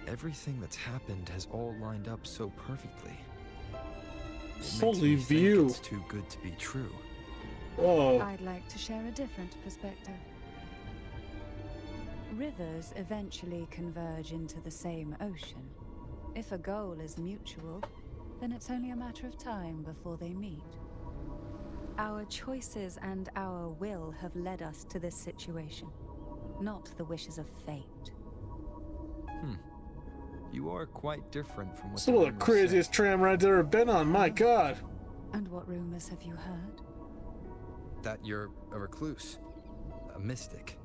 Everything that's happened has all lined up so perfectly. It makes Holy me think view. it's too good to be true. Whoa. I'd like to share a different perspective. Rivers eventually converge into the same ocean. If a goal is mutual, then it's only a matter of time before they meet. Our choices and our will have led us to this situation, not the wishes of fate. You are quite different from what Some of the rumors craziest say. tram rides I've ever been on, my god. And what rumors have you heard? That you're a recluse, a mystic,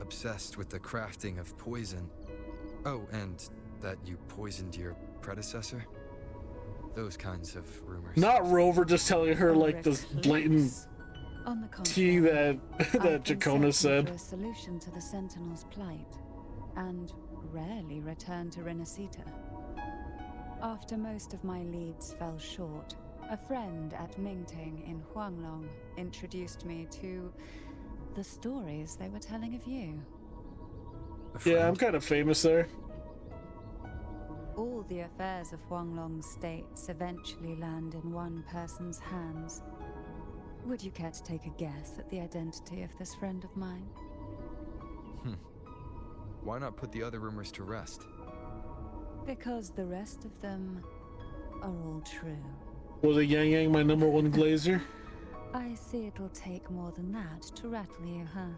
obsessed with the crafting of poison. Oh, and that you poisoned your predecessor? Those kinds of rumors. Not Rover just telling her like this blatant On the tea contrary, that Jacona said. For a solution to the Sentinel's plight, and rarely return to Renacita. After most of my leads fell short, a friend at Mingting in Huanglong introduced me to the stories they were telling of you. Yeah, I'm kind of famous there. All the affairs of Huanglong states eventually land in one person's hands. Would you care to take a guess at the identity of this friend of mine? Why not put the other rumors to rest? Because the rest of them are all true. Was it Yang Yang my #1 glazer? I see it'll take more than that to rattle you, huh?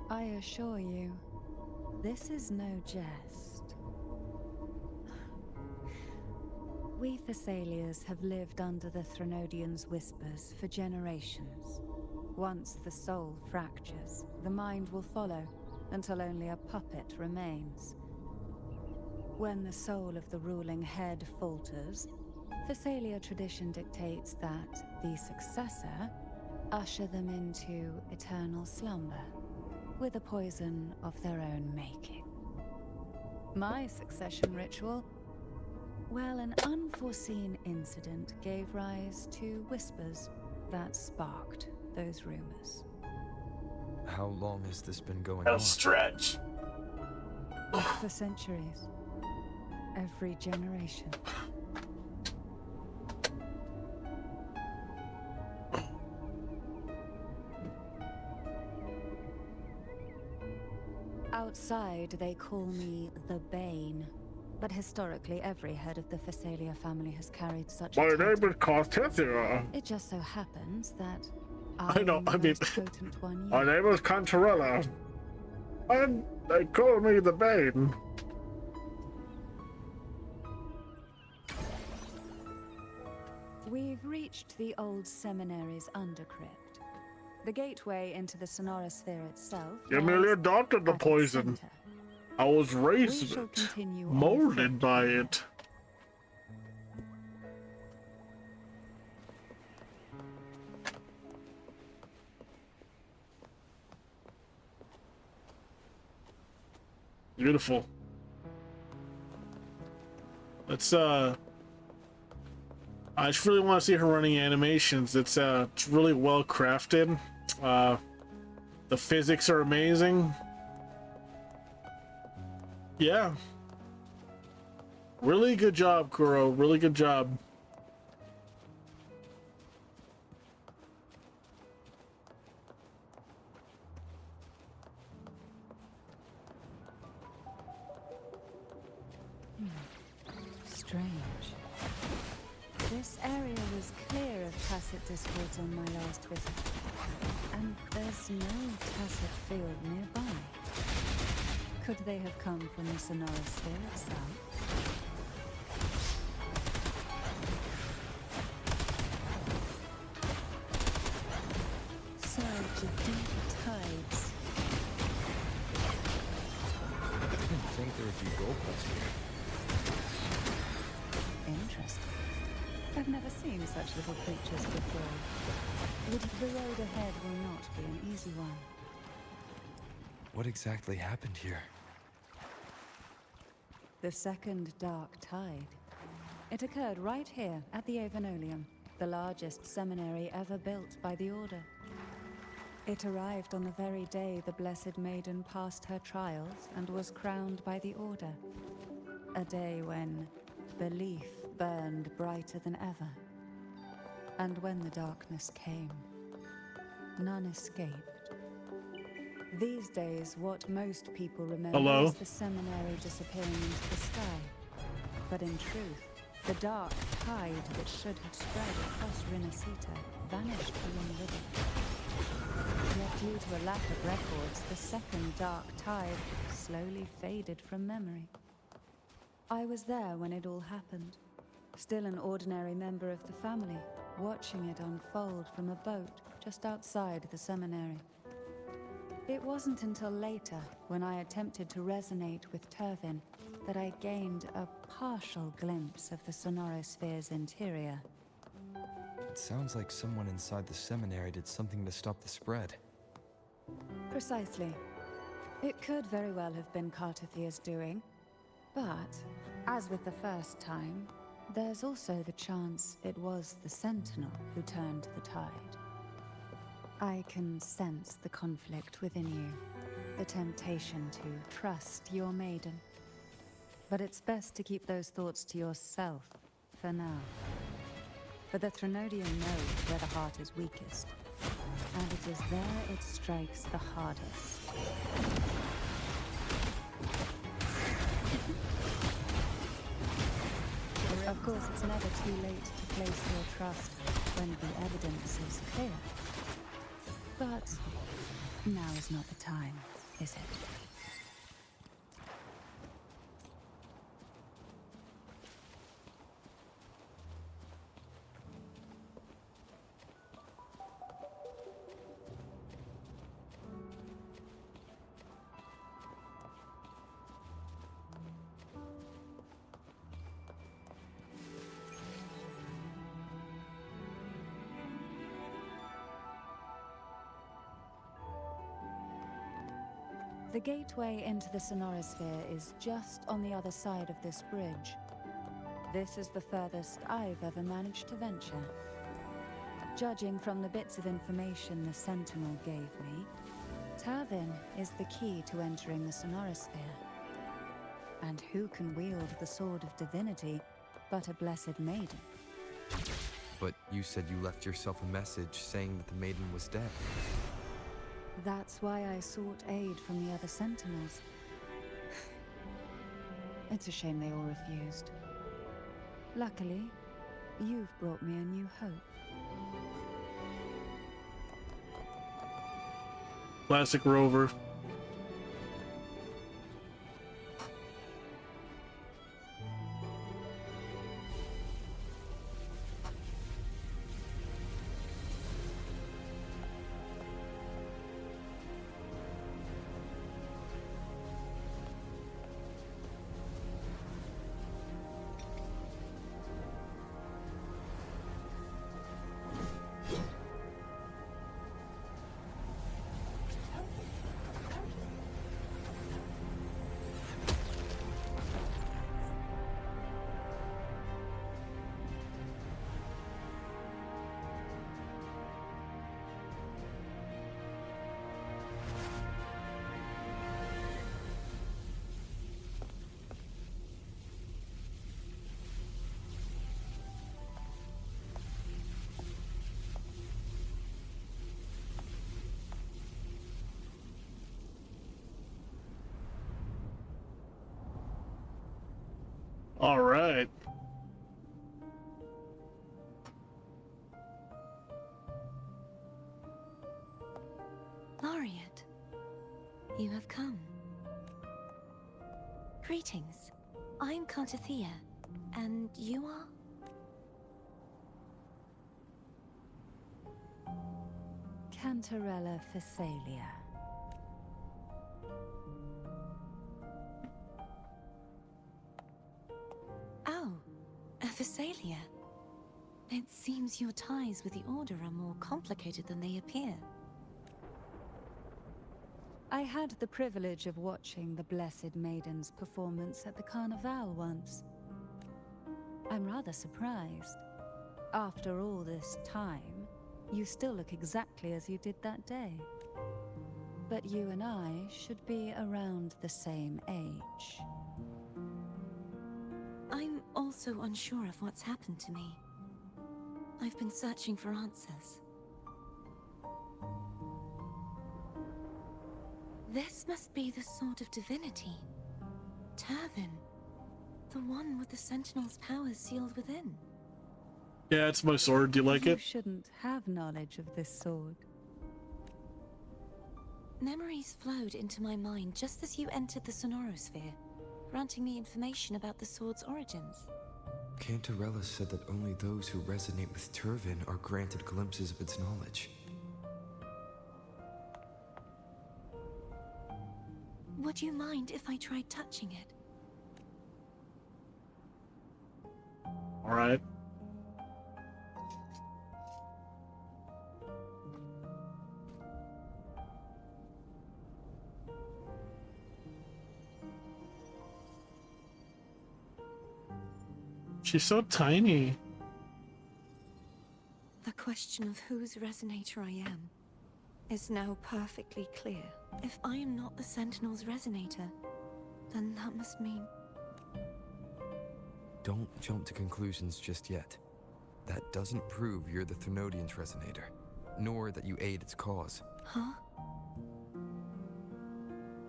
I assure you, this is no jest. We Thessalians have lived under the Threnodians' whispers for generations. Once the soul fractures, the mind will follow, until only a puppet remains. When the soul of the ruling head falters, Thessalia tradition dictates that the successor usher them into eternal slumber, with a poison of their own making. My succession ritual? Well, an unforeseen incident gave rise to whispers that sparked those rumors. How long has this been going on? A stretch. For centuries. Every generation. Outside, they call me the Bane. But historically, every head of the Phasalia family has carried such a My title. name is Canterella. It just so happens that I know, am the I mean, most potent one My yet. name is Canterella. And they call me the Bane. We've reached the old seminary's undercrypt. The gateway into the Sonorosphere itself. You merely lies adopted the at its poison. center. I was We raised shall in it, continue on molded foot. by it. Beautiful. Let's I just really want to see her running animations. It's really well crafted. The physics are amazing. Yeah. Really good job, Kuro. Really good job. Strange. This area was clear of tacet discords on my last visit. And there's no tacet field nearby. Could they have come from the Sonorosphere itself? Surge of deep tides. I didn't think there would be goldnuts here. Interesting. I've never seen such little creatures before. The road ahead will not be an easy one. What exactly happened here? The second dark tide. It occurred right here at the Avenolium, the largest seminary ever built by the Order. It arrived on the very day the Blessed Maiden passed her trials and was crowned by the Order. A day when belief burned brighter than ever. And when the darkness came, none escaped. These days, what most people remember is the seminary disappearing into the sky. But in truth, the dark tide that should have spread across Rinascita vanished along with it. Yet due to a lack of records, the second dark tide slowly faded from memory. I was there when it all happened, still an ordinary member of the family, watching it unfold from a boat just outside the seminary. It wasn't until later, when I attempted to resonate with Tervin, that I gained a partial glimpse of the Sonorosphere's interior. It sounds like someone inside the seminary did something to stop the spread. Precisely. It could very well have been Cartathia's doing, but, as with the first time, there's also the chance it was the Sentinel who turned the tide. I can sense the conflict within you, the temptation to trust your maiden. But it's best to keep those thoughts to yourself, for now. For the Threnodian knows where the heart is weakest, and it is there it strikes the hardest. Of course, it's never too late to place your trust when the evidence is clear. But now is not the time, is it? The gateway into the Sonorosphere is just on the other side of this bridge. This is the furthest I've ever managed to venture. Judging from the bits of information the Sentinel gave me, Tervin is the key to entering the Sonorosphere. And who can wield the Sword of Divinity but a Blessed Maiden? But you said you left yourself a message saying that the maiden was dead. That's why I sought aid from the other Sentinels. It's a shame they all refused. Luckily, you've brought me a new hope. Classic Rover. All right. You have come. Greetings. I'm Canterella, and you are? Canterella Phasalia. Oh, a Phasalia. It seems your ties with the Order are more complicated than they appear. I had the privilege of watching the Blessed Maiden's performance at the Carnival once. I'm rather surprised. After all this time, you still look exactly as you did that day. But you and I should be around the same age. I'm also unsure of what's happened to me. I've been searching for answers. This must be the sword of divinity. Turvin. The one with the Sentinel's powers sealed within. Yeah, it's my sword. Do you like You it? shouldn't have knowledge of this sword. Memories flowed into my mind just as you entered the Sonorosphere, granting me information about the sword's origins. Canterella said that only those who resonate with Turvin are granted glimpses of its knowledge. Would you mind if I tried touching it? All right. She's so tiny. The question of whose resonator I am is now perfectly clear. If I am not the Sentinel's resonator, then that must mean... Don't jump to conclusions just yet. That doesn't prove you're the Thrunodian's resonator, nor that you aid its cause. Huh?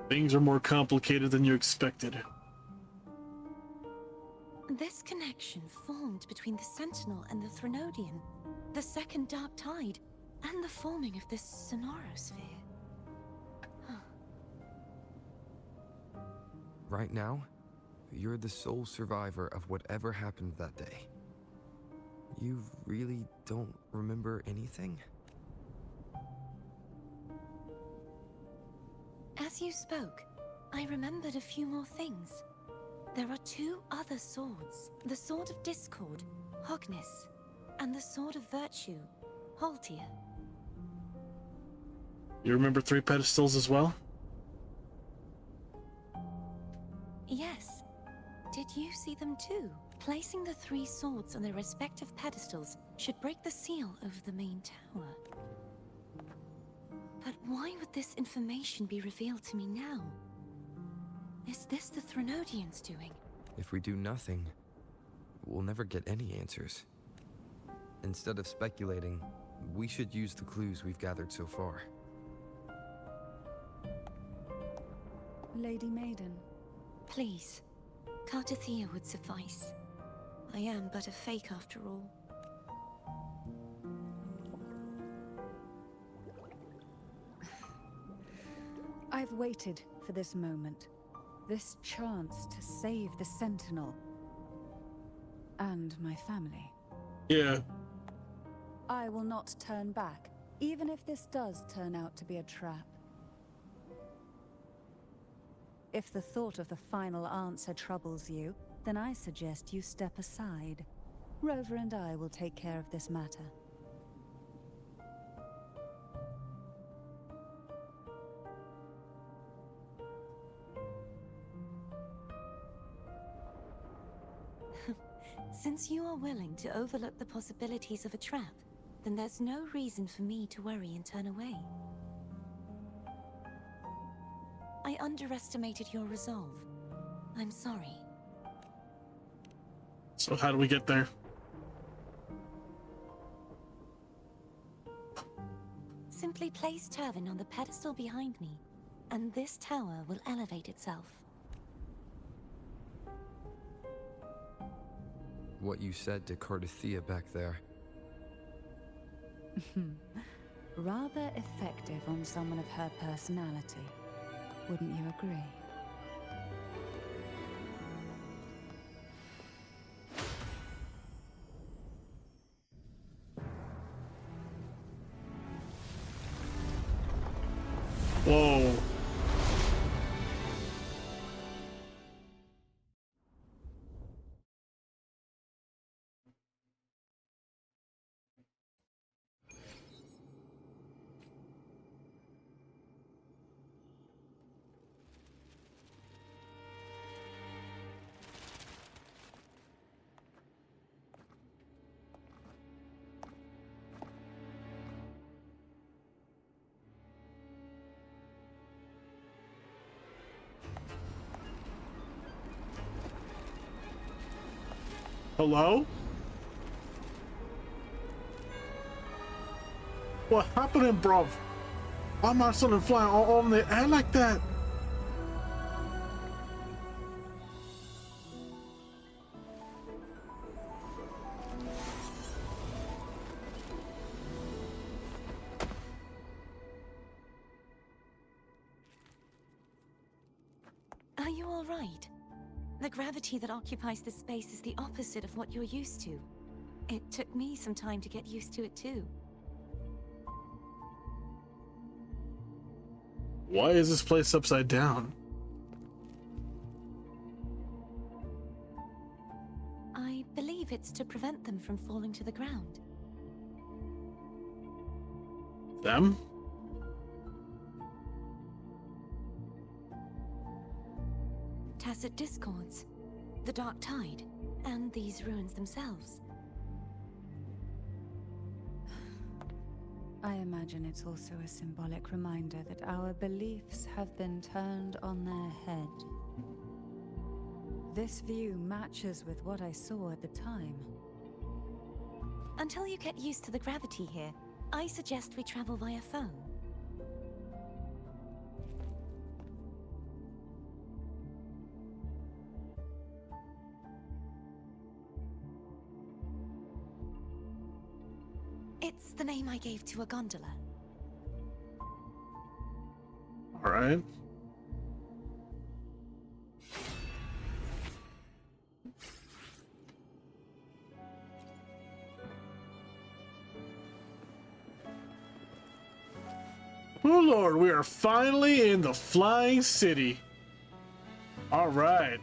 Things are more complicated than you expected. This connection formed between the Sentinel and the Thrunodian, the second Dark Tide, and the forming of this Sonorosphere. Right now, you're the sole survivor of whatever happened that day. You really don't remember anything? As you spoke, I remembered a few more things. There are two other swords. The Sword of Discord, Hognis, and the Sword of Virtue, Haltia. You remember 3 pedestals as well? Yes. Did you see them too? Placing the 3 swords on their respective pedestals should break the seal over the main tower. But why would this information be revealed to me now? Is this the Thrunodians' doing? If we do nothing, we'll never get any answers. Instead of speculating, we should use the clues we've gathered so far. Lady Maiden. Please. Canterella would suffice. I am but a fake after all. I've waited for this moment. This chance to save the Sentinel. And my family. Yeah. I will not turn back, even if this does turn out to be a trap. If the thought of the final answer troubles you, then I suggest you step aside. Rover and I will take care of this matter. Since you are willing to overlook the possibilities of a trap, then there's no reason for me to worry and turn away. I underestimated your resolve. I'm sorry. So how do we get there? Simply place Turvin on the pedestal behind me, and this tower will elevate itself. What you said to Canterella back there. Rather effective on someone of her personality. Wouldn't you agree? Whoa. Hello? What happening, bruv? Why am I suddenly flying all on the air like that? Are you all right? The gravity that occupies this space is the opposite of what you're used to. It took me some time to get used to it too. Why is this place upside down? I believe it's to prevent them from falling to the ground. Them? Tacit discords, the dark tide, and these ruins themselves. I imagine it's also a symbolic reminder that our beliefs have been turned on their head. This view matches with what I saw at the time. Until you get used to the gravity here, I suggest we travel via phone. It's the name I gave to a gondola. All right. Oh Lord, we are finally in the Flying City. All right.